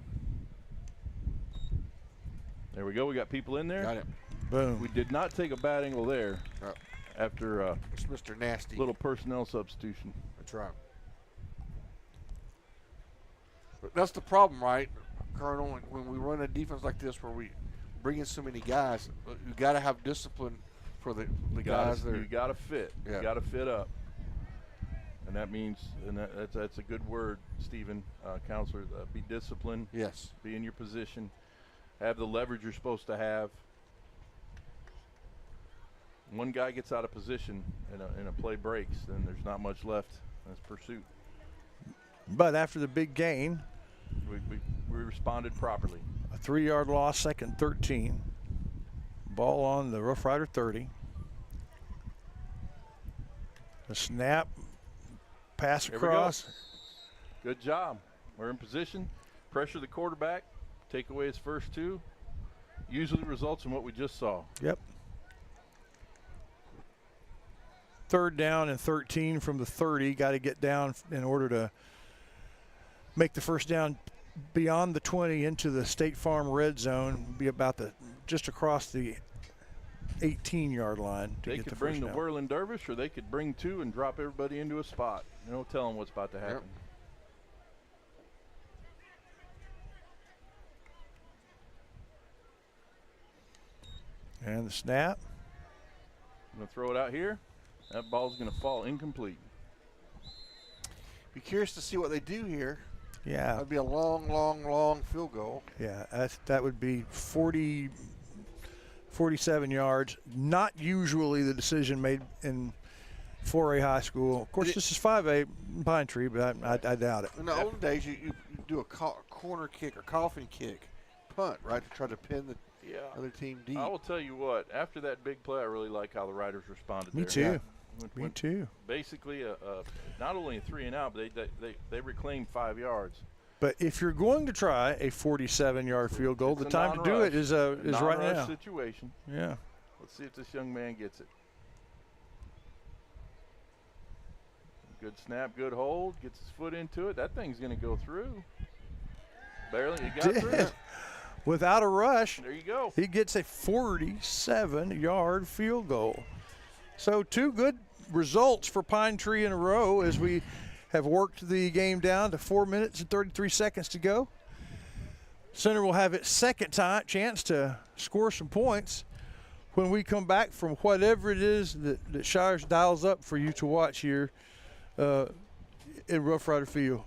There we go. We got people in there. Got it. Boom. We did not take a bad angle there after it's Mr. Nasty. Little personnel substitution. That's right. But that's the problem, right, Colonel? When we run a defense like this where we bring in so many guys, you got to have discipline for the guys there. You got to fit. Yeah. You got to fit up. And that means, that's a good word, Stephen, counselor, be disciplined. Yes. Be in your position. Have the leverage you're supposed to have. One guy gets out of position and a play breaks, then there's not much left. That's pursuit. But after the big gain, we responded properly. A 3-yard loss, 2nd and 13. Ball on the Rough Rider 30. A snap, pass across. Good job. We're in position. Pressure the quarterback. Take away his first 2. Usually results in what we just saw. Yep. 3rd down and 13 from the 30. Got to get down in order to make the first down beyond the 20 into the State Farm red zone. Be about just across the 18-yard line to they get the could first bring the down. Whirling Dervish, or they could bring 2 and drop everybody into a spot. You don't tell them what's about to happen. Yep. And the snap. I'm going to throw it out here. That ball's going to fall incomplete. Be curious to see what they do here. Yeah. That'd be a long, long, long field goal. Yeah, that would be 47 yards. Not usually the decision made in 4A high school. Of course, this is 5A Pine Tree, but I doubt it. In the olden days, you do a corner kick or coffin kick, punt, right, to try to pin the other team deep. I will tell you what, after that big play, I really like how the Riders responded Me there. too. Yeah. Me too. Basically, not only a 3 and out, but they reclaimed 5 yards. But if you're going to try a 47-yard field goal, the time to do it is right now. Situation. Yeah. Let's see if this young man gets it. Good snap, good hold. Gets his foot into it. That thing's going to go through. Barely. He got through. Without a rush. There you go. He gets a 47-yard field goal. So 2 good results for Pine Tree in a row as we have worked the game down to 4 minutes and 33 seconds to go. Center will have its second chance to score some points when we come back from whatever it is that Shires dials up for you to watch here in Rough Rider Field.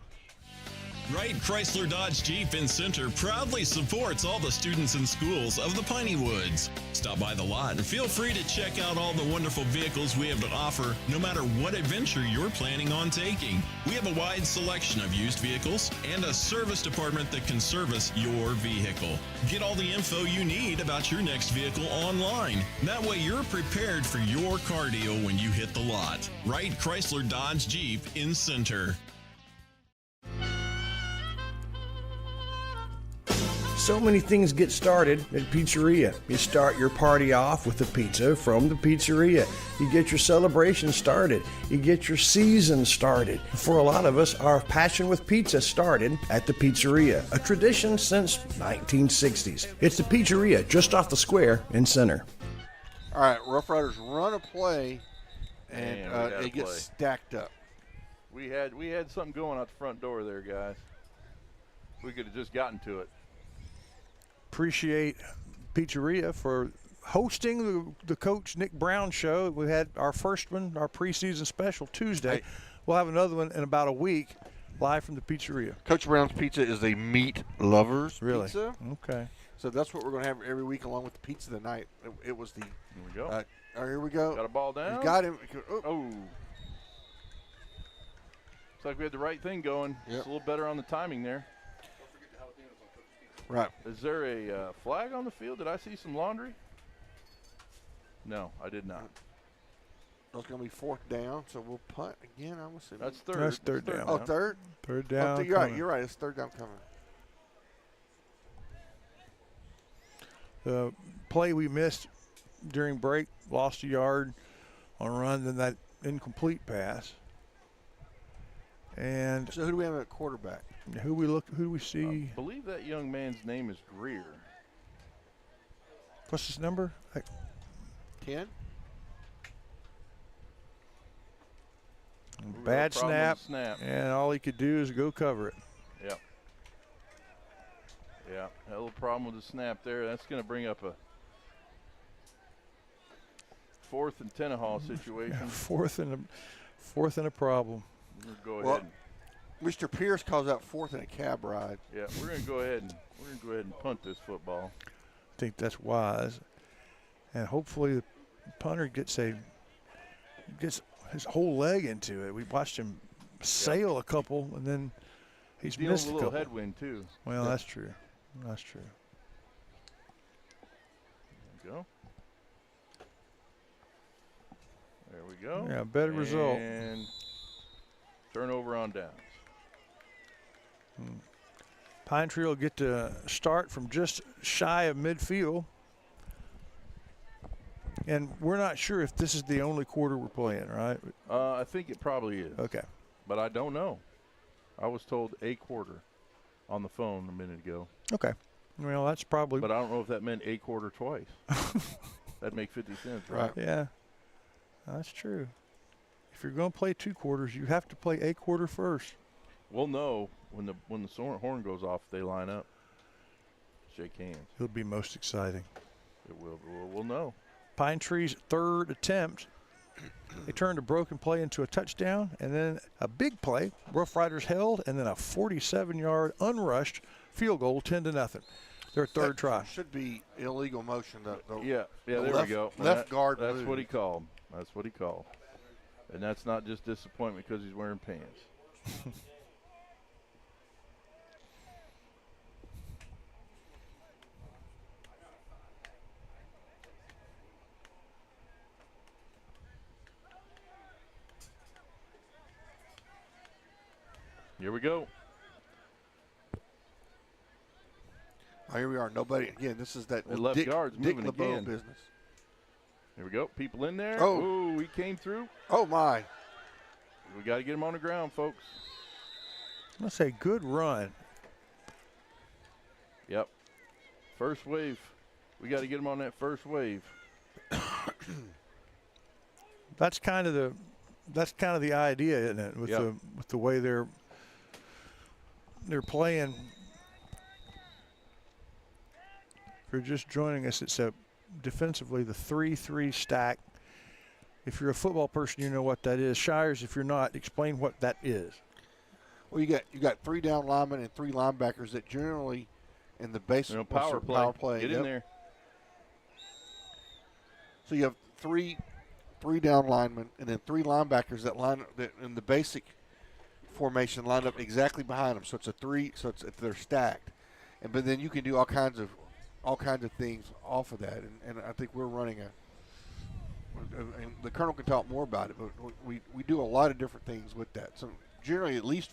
Wright Chrysler Dodge Jeep in Center proudly supports all the students and schools of the Piney Woods. Stop by the lot and feel free to check out all the wonderful vehicles we have to offer, no matter what adventure you're planning on taking. We have a wide selection of used vehicles and a service department that can service your vehicle. Get all the info you need about your next vehicle online. That way you're prepared for your car deal when you hit the lot. Wright Chrysler Dodge Jeep in Center. So many things get started at Pizzeria. You start your party off with a pizza from the pizzeria. You get your celebration started. You get your season started. For a lot of us, our passion with pizza started at the pizzeria, a tradition since 1960s. It's the Pizzeria just off the square in Center. All right, Rough Riders run a play, and it gets play. stacked up. We had something going out the front door there, guys. We could have just gotten to it. Appreciate Pizzeria for hosting the Coach Nick Brown show. We had our first one, our preseason special Tuesday. Hey. We'll have another one in about a week, live from the Pizzeria. Coach Brown's Pizza is a meat lover's Really? pizza. Okay. So that's what we're going to have every week along with the pizza tonight. It was the. Here we go. All right, here we go. Got a ball down. He's got him. Oh. Looks like we had the right thing going. Yep. Just a little better on the timing there. Right. Is there a flag on the field? Did I see some laundry? No, I did not. That's going to be fourth down, so we'll punt again. I'm assuming. That's third. That's third down. Oh, third? Third down. Oh, you're right. coming. You're right. It's third down coming. The play we missed during break, lost a yard on a run, then that incomplete pass. And So who do we have at quarterback? who do we see? I believe that young man's name is Greer. What's his number? 10? Bad Problem with the snap. and all he could do is go cover it. Yep. Yeah, a little problem with the snap there. That's going to bring up a 4th and Tenahaw situation. Fourth and a problem. We'll go Well, ahead. Mr. Pierce calls out fourth in a cab ride. Yeah, we're going to go ahead and punt this football. I think that's wise, and hopefully the punter gets his whole leg into it. We watched him sail a couple, and then he's Dealing missed with a a little couple. headwind too. Well, that's true. That's true. There we go. There we go. Yeah, better result. And turnover on downs. Pine Tree will get to start from just shy of midfield. And we're not sure if this is the only quarter we're playing, right? I think it probably is. Okay. But I don't know. I was told a quarter on the phone a minute ago. Okay. Well, that's probably. But I don't know if that meant a quarter twice. That'd make 50 cents, right? Yeah, that's true. If you're going to play 2 quarters, you have to play a quarter first. We'll know when the horn goes off. They line up. Shake hands. It'll be most exciting. It will. We'll know. Pine Tree's third attempt. They turned a broken play into a touchdown, and then a big play. Rough Riders held, and then a 47-yard unrushed field goal, 10-0. Their third try. Should be illegal motion. Yeah. There left- we go. left guard That's move. what he called. That's what he called. And that's not just disappointment because he's wearing pants. Here we go. Oh, here we are. Nobody. Again, this is that The left Dick, guard's Dick moving LeBeau again. business. Here we go. People in there. Oh. Ooh, he came through. Oh, my. We got to get him on the ground, folks. I'm going to say good run. Yep. First wave. We got to get him on that first wave. That's kind of that's kind of the idea, isn't it? With the way they're playing. If you're just joining us, it's defensively the 3-3 stack. If you're a football person, you know what that is. Shires, if you're not, explain what that is. Well, you got 3 down linemen and 3 linebackers that generally in the basic power play. Get in there. So you have three down linemen and then 3 linebackers that in the basic formation line up exactly behind them. So it's a 3. So they're stacked, but then you can do all kinds of things off of that. And I think we're running and the Colonel can talk more about it, but we do a lot of different things with that. So generally, at least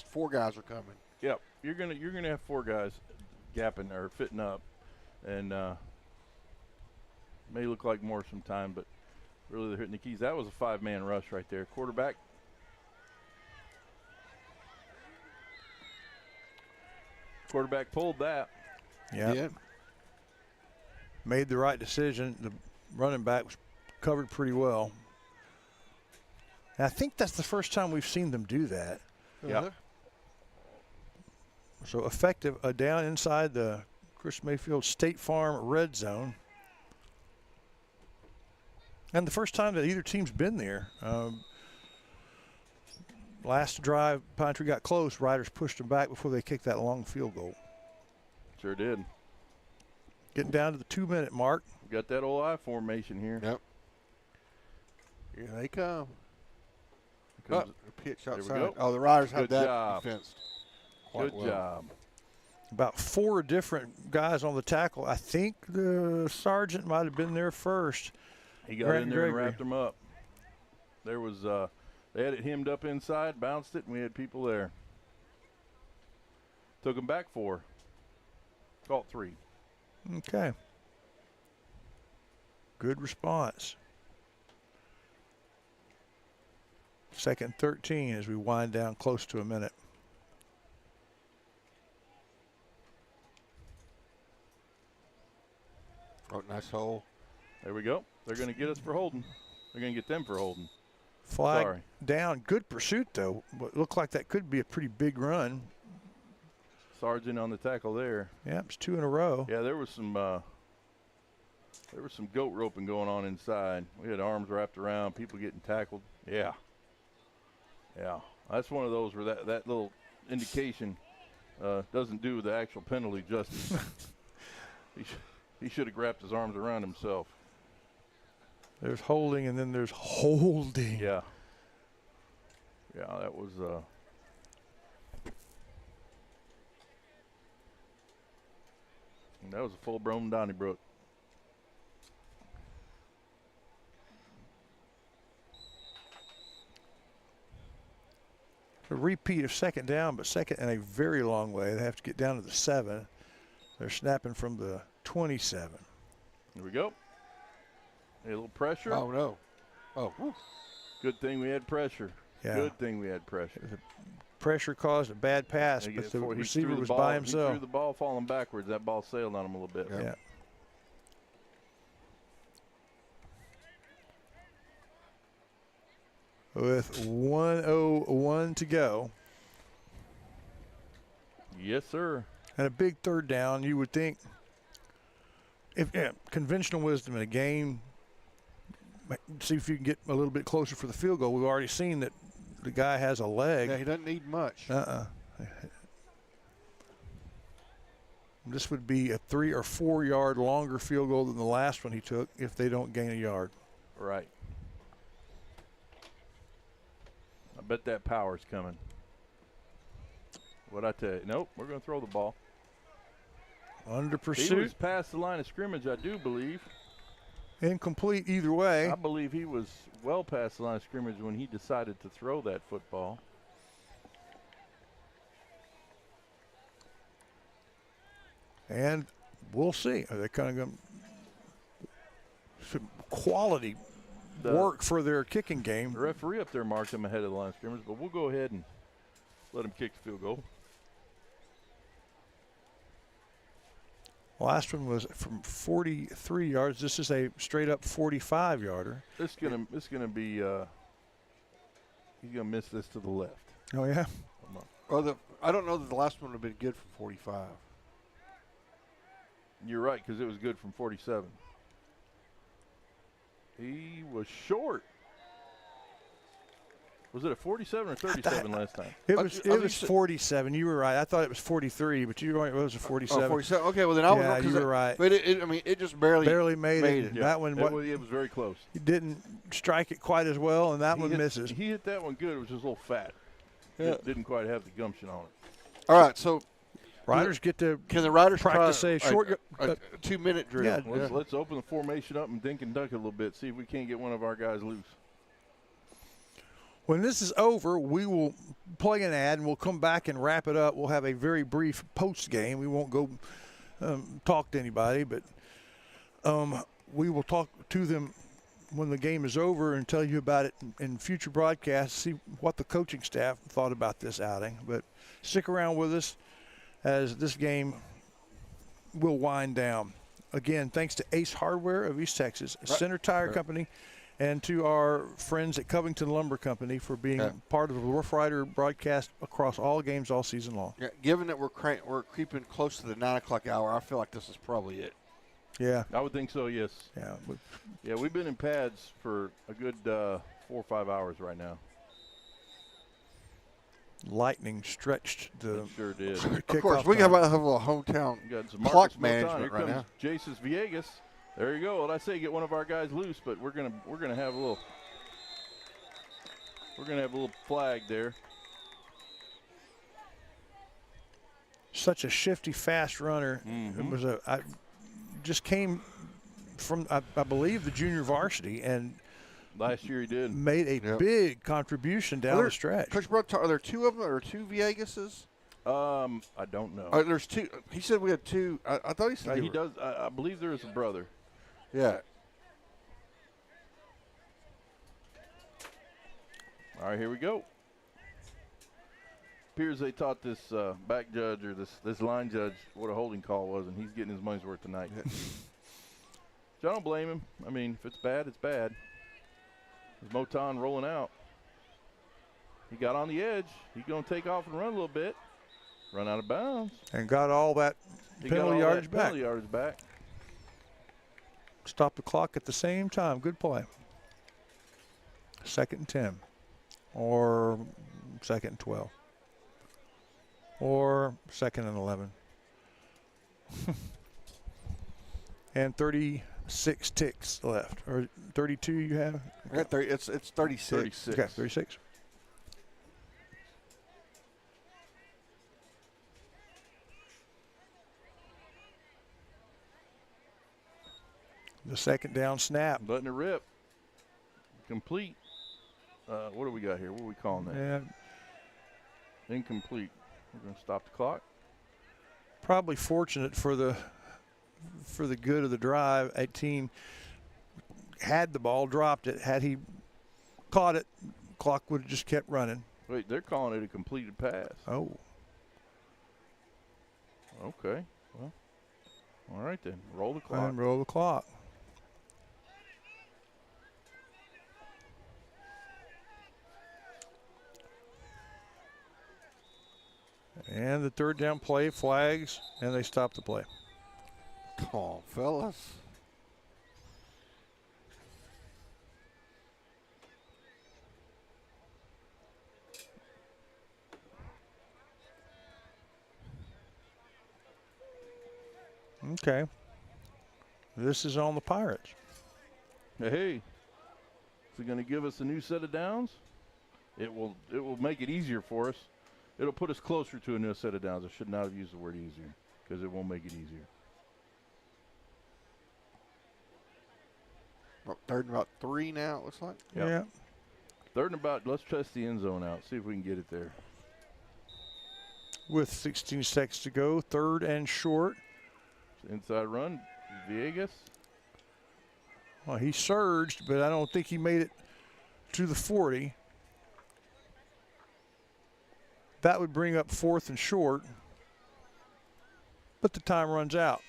4 guys are coming. Yep, you're gonna have 4 guys gapping or fitting up, and may look like more sometime, but really they're hitting the keys. That was a 5-man rush right there. Quarterback. Quarterback pulled that. Yeah. Made the right decision. The running back was covered pretty well. And I think that's the first time we've seen them do that. Yeah. So effective, down inside the Chris Mayfield State Farm red zone. And the first time that either team's been there. Last drive, Pine Tree got close. Riders pushed them back before they kicked that long field goal. Sure did. Getting down to the 2-minute mark. We got that old I formation here. Yep. Here they come. Pitch outside. There we go. Oh, the Riders have Good that job. defense. Good job. About 4 different guys on the tackle. I think the sergeant might have been there first. He got in there and wrapped them up. There was they had it hemmed up inside, bounced it, and we had people there. Took them back 4. Caught 3. Okay. Good response. 2nd and 13 as we wind down close to a minute. Oh, nice hole. There we go. They're going to get us for holding. They're going to get them for holding. Flag down. Good pursuit, though. What looked like that could be a pretty big run. Sergeant on the tackle there. Yeah, it's 2 in a row. Yeah, there was some goat roping going on inside. We had arms wrapped around, people getting tackled. Yeah. Yeah. That's one of those where that little indication doesn't do the actual penalty justice. He should have wrapped his arms around himself. There's holding, and then there's holding. Yeah. Yeah, that was a full-blown Donnybrook. A repeat of 2nd down, but 2nd in a very long way. They have to get down to the 7. They're snapping from the 27. Here we go. A little pressure. Oh, no. Oh, whew. Good thing we had pressure. Yeah. Good thing we had pressure. Pressure caused a bad pass, but the receiver was by himself. He threw the ball falling backwards. That ball sailed on him a little bit. Yeah. With 1:01 to go. Yes, sir. And a big 3rd down, you would think, if conventional wisdom in a game, see if you can get a little bit closer for the field goal. We've already seen that the guy has a leg. Yeah, he doesn't need much. This would be a 3 or 4 yard longer field goal than the last one he took if they don't gain a yard. Right. I bet that power's coming. What'd I tell you? Nope, we're going to throw the ball. Under He pursuit. was past the line of scrimmage, I do believe. Incomplete either way. I believe he was well past the line of scrimmage when he decided to throw that football. And we'll see. Are they kind of going some quality work for their kicking game? The referee up there marked him ahead of the line of scrimmage, but we'll go ahead and let him kick the field goal. Last one was from 43 yards. This is a straight up 45 yarder. It's gonna be He's going to miss this to the left. Oh, yeah? Well, I don't know that the last one would have been good from 45. You're right, because it was good from 47. He was short. Was it a 47 or 37 last time? It was 47. You were right. I thought it was 43, but you were right. It was a 47. Oh, 47. Okay, well then I was wrong. Yeah, you were right. But it just barely made it. Yeah. That one, it was very close. He didn't strike it quite as well, and that one misses. He hit that one good. It was just a little fat. Yeah. It didn't quite have the gumption on it. All right, so Riders get to can the riders practice try a short 2-minute drill? Yeah. Let's open the formation up and dink and dunk it a little bit. See if we can't get one of our guys loose. When this is over, we will play an ad, and we'll come back and wrap it up. We'll have a very brief post game. We won't go talk to anybody, but we will talk to them when the game is over and tell you about it in future broadcasts, see what the coaching staff thought about this outing. But stick around with us as this game will wind down. Again, thanks to Ace Hardware of East Texas, Center Tire Company, and to our friends at Covington Lumber Company for being part of the Rough Rider broadcast across all games all season long. Yeah, given that we're creeping close to the 9 o'clock hour, I feel like this is probably it. Yeah. I would think so, yes. Yeah. We've been in pads for a good 4 or 5 hours right now. Lightning stretched the It sure did. Of course, we got to have a little hometown We got some clock Marcus Moton. management Here right comes now. Jason Villegas. There you go. Well, I say get one of our guys loose, but we're gonna have a little flag there. Such a shifty, fast runner. It was I just came from I believe the junior varsity and Last year he did. made a big contribution down the stretch. Coach Brock, are there two of them or two Villegases? I don't know. There's two. He said we had two. I thought he said He does. I believe there is a brother. Yeah. All right, here we go. Appears they taught this back judge or this line judge what a holding call was, and he's getting his money's worth tonight. So I don't blame him. I mean, if it's bad, it's bad. There's Moton rolling out. He got on the edge. He's going to take off and run a little bit. Run out of bounds. And got all that penalty yardage back. Penalty yardage back. Stop the clock at the same time. Good play. 2nd and 10. Or 2nd and 12. Or 2nd and 11. And 36 ticks left. Or 32 you have? I got 30. It's 36. 36. Okay, 36. The second down snap. Letting it rip. Complete. What do we got here? What are we calling that? Yeah, Incomplete. We're going to stop the clock. probably fortunate for the good of the drive. 18 had the ball, dropped it. Had he caught it, clock would have just kept running. Wait, they're calling it a completed pass. Oh. Okay. Well, all right then. Roll the clock. And roll the clock. And the third down play, flags, and they stop the play. Come on, fellas. Okay. This is on the Pirates. Hey, is it going to give us a new set of downs? It will make it easier for us. It'll put us closer to a new set of downs. I should not have used the word easier because it won't make it easier. Third and about 3 now, it looks like. Yep. Yeah. Third and about, let's test the end zone out, see if we can get it there. With 16 seconds to go, third and short. Inside run, Villegas. Well, he surged, but I don't think he made it to the 40. That would bring up fourth and short, but the time runs out.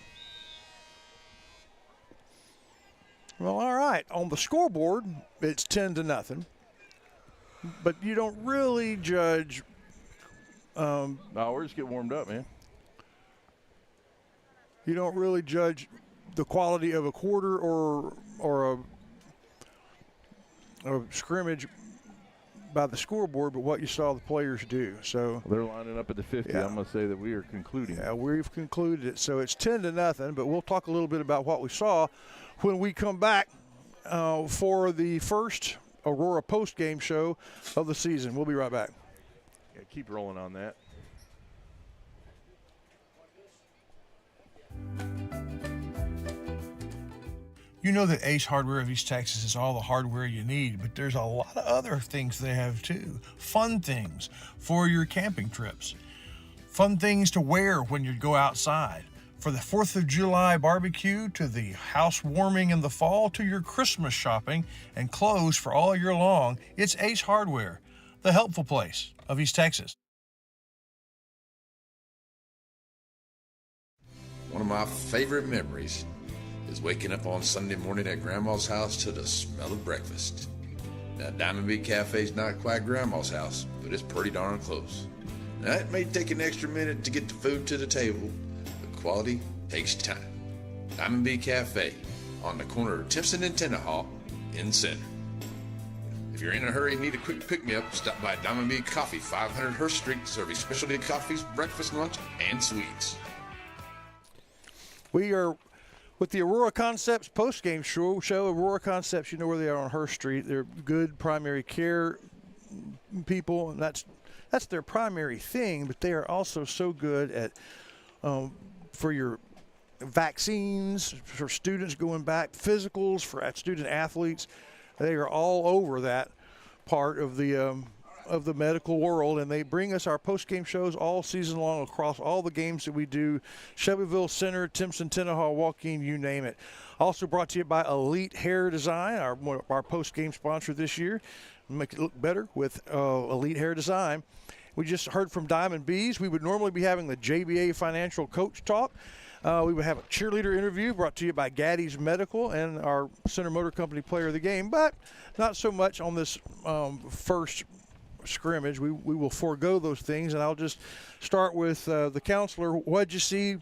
Well, all right. On the scoreboard, it's 10-0. but you don't really judge. No, we're just getting warmed up, man. You don't really judge the quality of a quarter or a scrimmage by the scoreboard, but what you saw the players do. So They're lining up at the 50. Yeah. I'm going to say that we are concluding. yeah, we've concluded it. So it's 10-0, but we'll talk a little bit about what we saw when we come back for the first Aurora post-game show of the season. We'll be right back. Yeah, keep rolling on that. You know that Ace Hardware of East Texas is all the hardware you need, but there's a lot of other things they have too. Fun things for your camping trips. Fun things to wear when you go outside. For the 4th of July barbecue, to the house warming in the fall, to your Christmas shopping and clothes for all year long, it's Ace Hardware, the helpful place of East Texas. One of my favorite memories is waking up on Sunday morning at Grandma's house to the smell of breakfast. Now, Diamond Bee Cafe's not quite Grandma's house, but it's pretty darn close. Now, it may take an extra minute to get the food to the table, but quality takes time. Diamond Bee Cafe on the corner of Timpson and Tennehaw in the center. If you're in a hurry and need a quick pick-me-up, stop by Diamond Bee Coffee, 500 Hurst Street, serving specialty coffees, breakfast, lunch, and sweets. We are with the Aurora Concepts post-game show. Aurora Concepts, you know where they are on Hurst Street. They're good primary care people, and that's their primary thing, but they are also so good at for your vaccines, for students going back, physicals, for student athletes. They are all over that part of the medical world, and they bring us our post-game shows all season long across all the games that we do. Shelbyville Center, Timpson, Tennehaw, Joaquin, you name it. Also brought to you by Elite Hair Design, our post-game sponsor this year. Make it look better with Elite Hair Design. We just heard from Diamond Bees. We would normally be having the JBA Financial Coach Talk. We would have a cheerleader interview brought to you by Gaddy's Medical and our Center Motor Company Player of the Game, but not so much on this first scrimmage. We will forego those things, and I'll just start with the counselor. What did you see,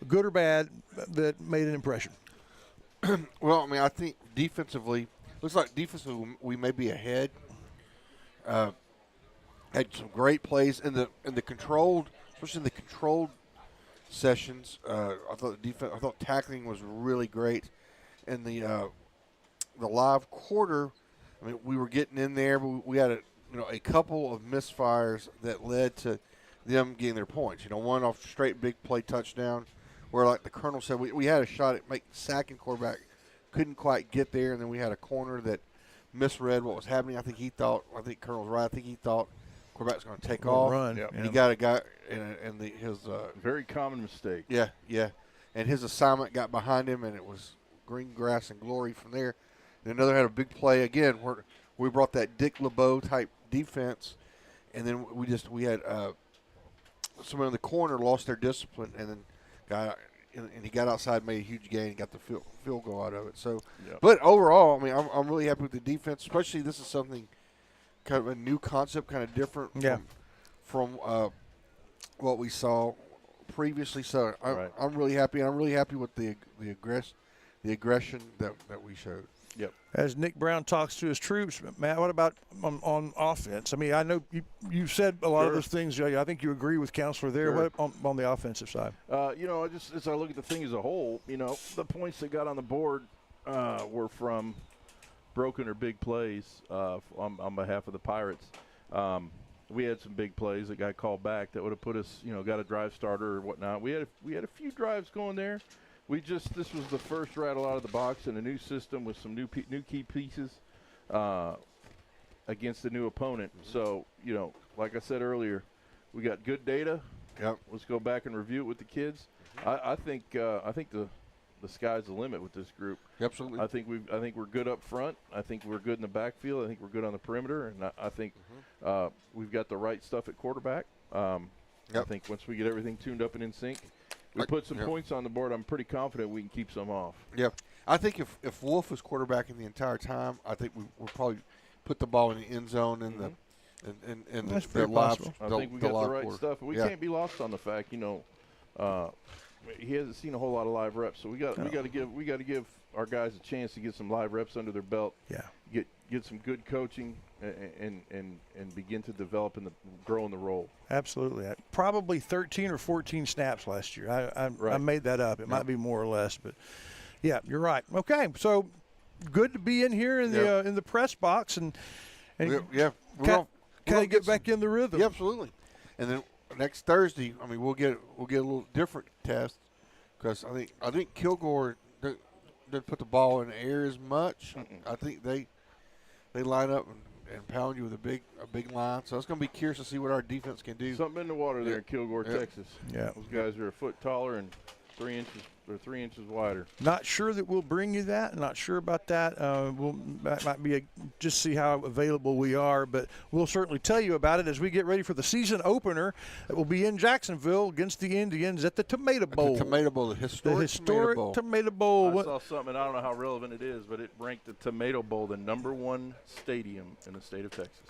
good or bad, that made an impression? Well, I mean, I think defensively, looks like defensively we may be ahead. Had some great plays in the controlled, especially in the controlled sessions. I thought tackling was really great. In the live quarter, I mean, we were getting in there, but we had a couple of misfires that led to them getting their points. One off straight big play touchdown, where like the Colonel said, we had a shot at sacking quarterback, couldn't quite get there, and then we had a corner that misread what was happening. I think Colonel's right. I think he thought quarterback's going to take off, run, yep. and he got a guy, and his Very common mistake. yeah, and his assignment got behind him, and it was green grass and glory from there. And another had a big play again where we brought that Dick LeBeau type defense, and then we had someone in the corner lost their discipline, and then he got outside, made a huge gain, and got the field goal out of it. So, Yep. But overall, I mean, I'm really happy with the defense, especially this is something kind of a new concept, kind of different from what we saw previously. So I'm really happy. I'm really happy with the aggression that we showed. Yep. As Nick Brown talks to his troops, Matt, what about on offense? I mean, I know you said a lot of those things. I think you agree with Counselor there. Sure. What on the offensive side? As I look at the thing as a whole, the points that got on the board were from broken or big plays on behalf of the Pirates. We had some big plays that got called back that would have put us, got a drive starter or whatnot. We had a few drives going there. This was the first rattle out of the box in a new system with some new key pieces against the new opponent. So, like I said earlier, we got good data. Yep. Let's go back and review it with the kids. I think the sky's the limit with this group. Absolutely. I think we're good up front. I think we're good in the backfield. I think we're good on the perimeter, and I think we've got the right stuff at quarterback. I think once we get everything tuned up and in sync, we put some points on the board. I'm pretty confident we can keep some off. Yeah, I think if Wolf was quarterbacking the entire time, I think we'll probably put the ball in the end zone and That's their very live. possible. I think we got the right stuff. We can't be lost on the fact, he hasn't seen a whole lot of live reps, so we got to give our guys a chance to get some live reps under their belt. Yeah. Get some good coaching and begin to develop and grow in the role. Absolutely. Probably 13 or 14 snaps last year. I made that up. It might be more or less, but yeah, you're right. Okay, so good to be in here in the press box and Kind of get back in the rhythm. Yeah, absolutely. And then next Thursday, we'll get a little different test because I think Kilgore didn't put the ball in the air as much. I think they line up and pound you with a big line. So it's going to be curious to see what our defense can do. Something in the water there in Kilgore, Texas. Yeah, those guys are a foot taller and 3 inches wider. Not sure that we'll bring you that. Not sure about that. That might be just see how available we are, but we'll certainly tell you about it as we get ready for the season opener that will be in Jacksonville against the Indians at the Tomato Bowl. The Tomato Bowl, the historic Tomato Bowl. I saw something, and I don't know how relevant it is, but it ranked the Tomato Bowl the #1 stadium in the state of Texas.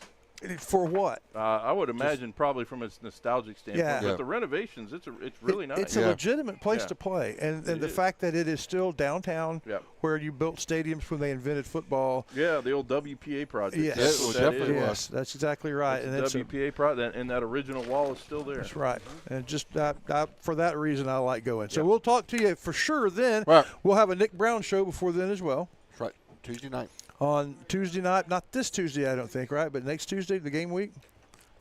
For what? I would imagine probably from its nostalgic standpoint. Yeah. But the renovations, it's really nice. It's a legitimate place to play. And the fact that it is still downtown where you built stadiums when they invented football. Yeah, the old WPA project. Yes, that's exactly right. That's and WPA project, and that original wall is still there. That's right. And just for that reason, I like going. So we'll talk to you for sure then. Right. We'll have a Nick Brown show before then as well. That's right, Tuesday night. On Tuesday night, not this Tuesday, I don't think, right? But next Tuesday, the game week?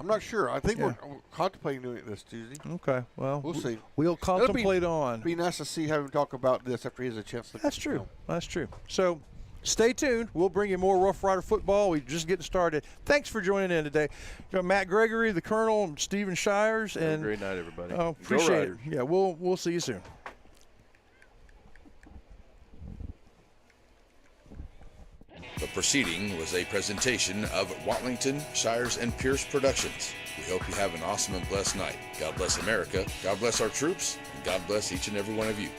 I'm not sure. I think we're contemplating doing it this Tuesday. Okay, well, we'll see. We'll contemplate on. It'd be nice to see him talk about this after he has a chance to. That's true. That's true. So stay tuned. We'll bring you more Rough Rider football. We're just getting started. Thanks for joining in today. Matt Gregory, the Colonel, and Stephen Shires. Have a great night, everybody. Appreciate it. Yeah, we'll see you soon. The proceeding was a presentation of Watlington, Shires, and Pierce Productions. We hope you have an awesome and blessed night. God bless America, God bless our troops, and God bless each and every one of you.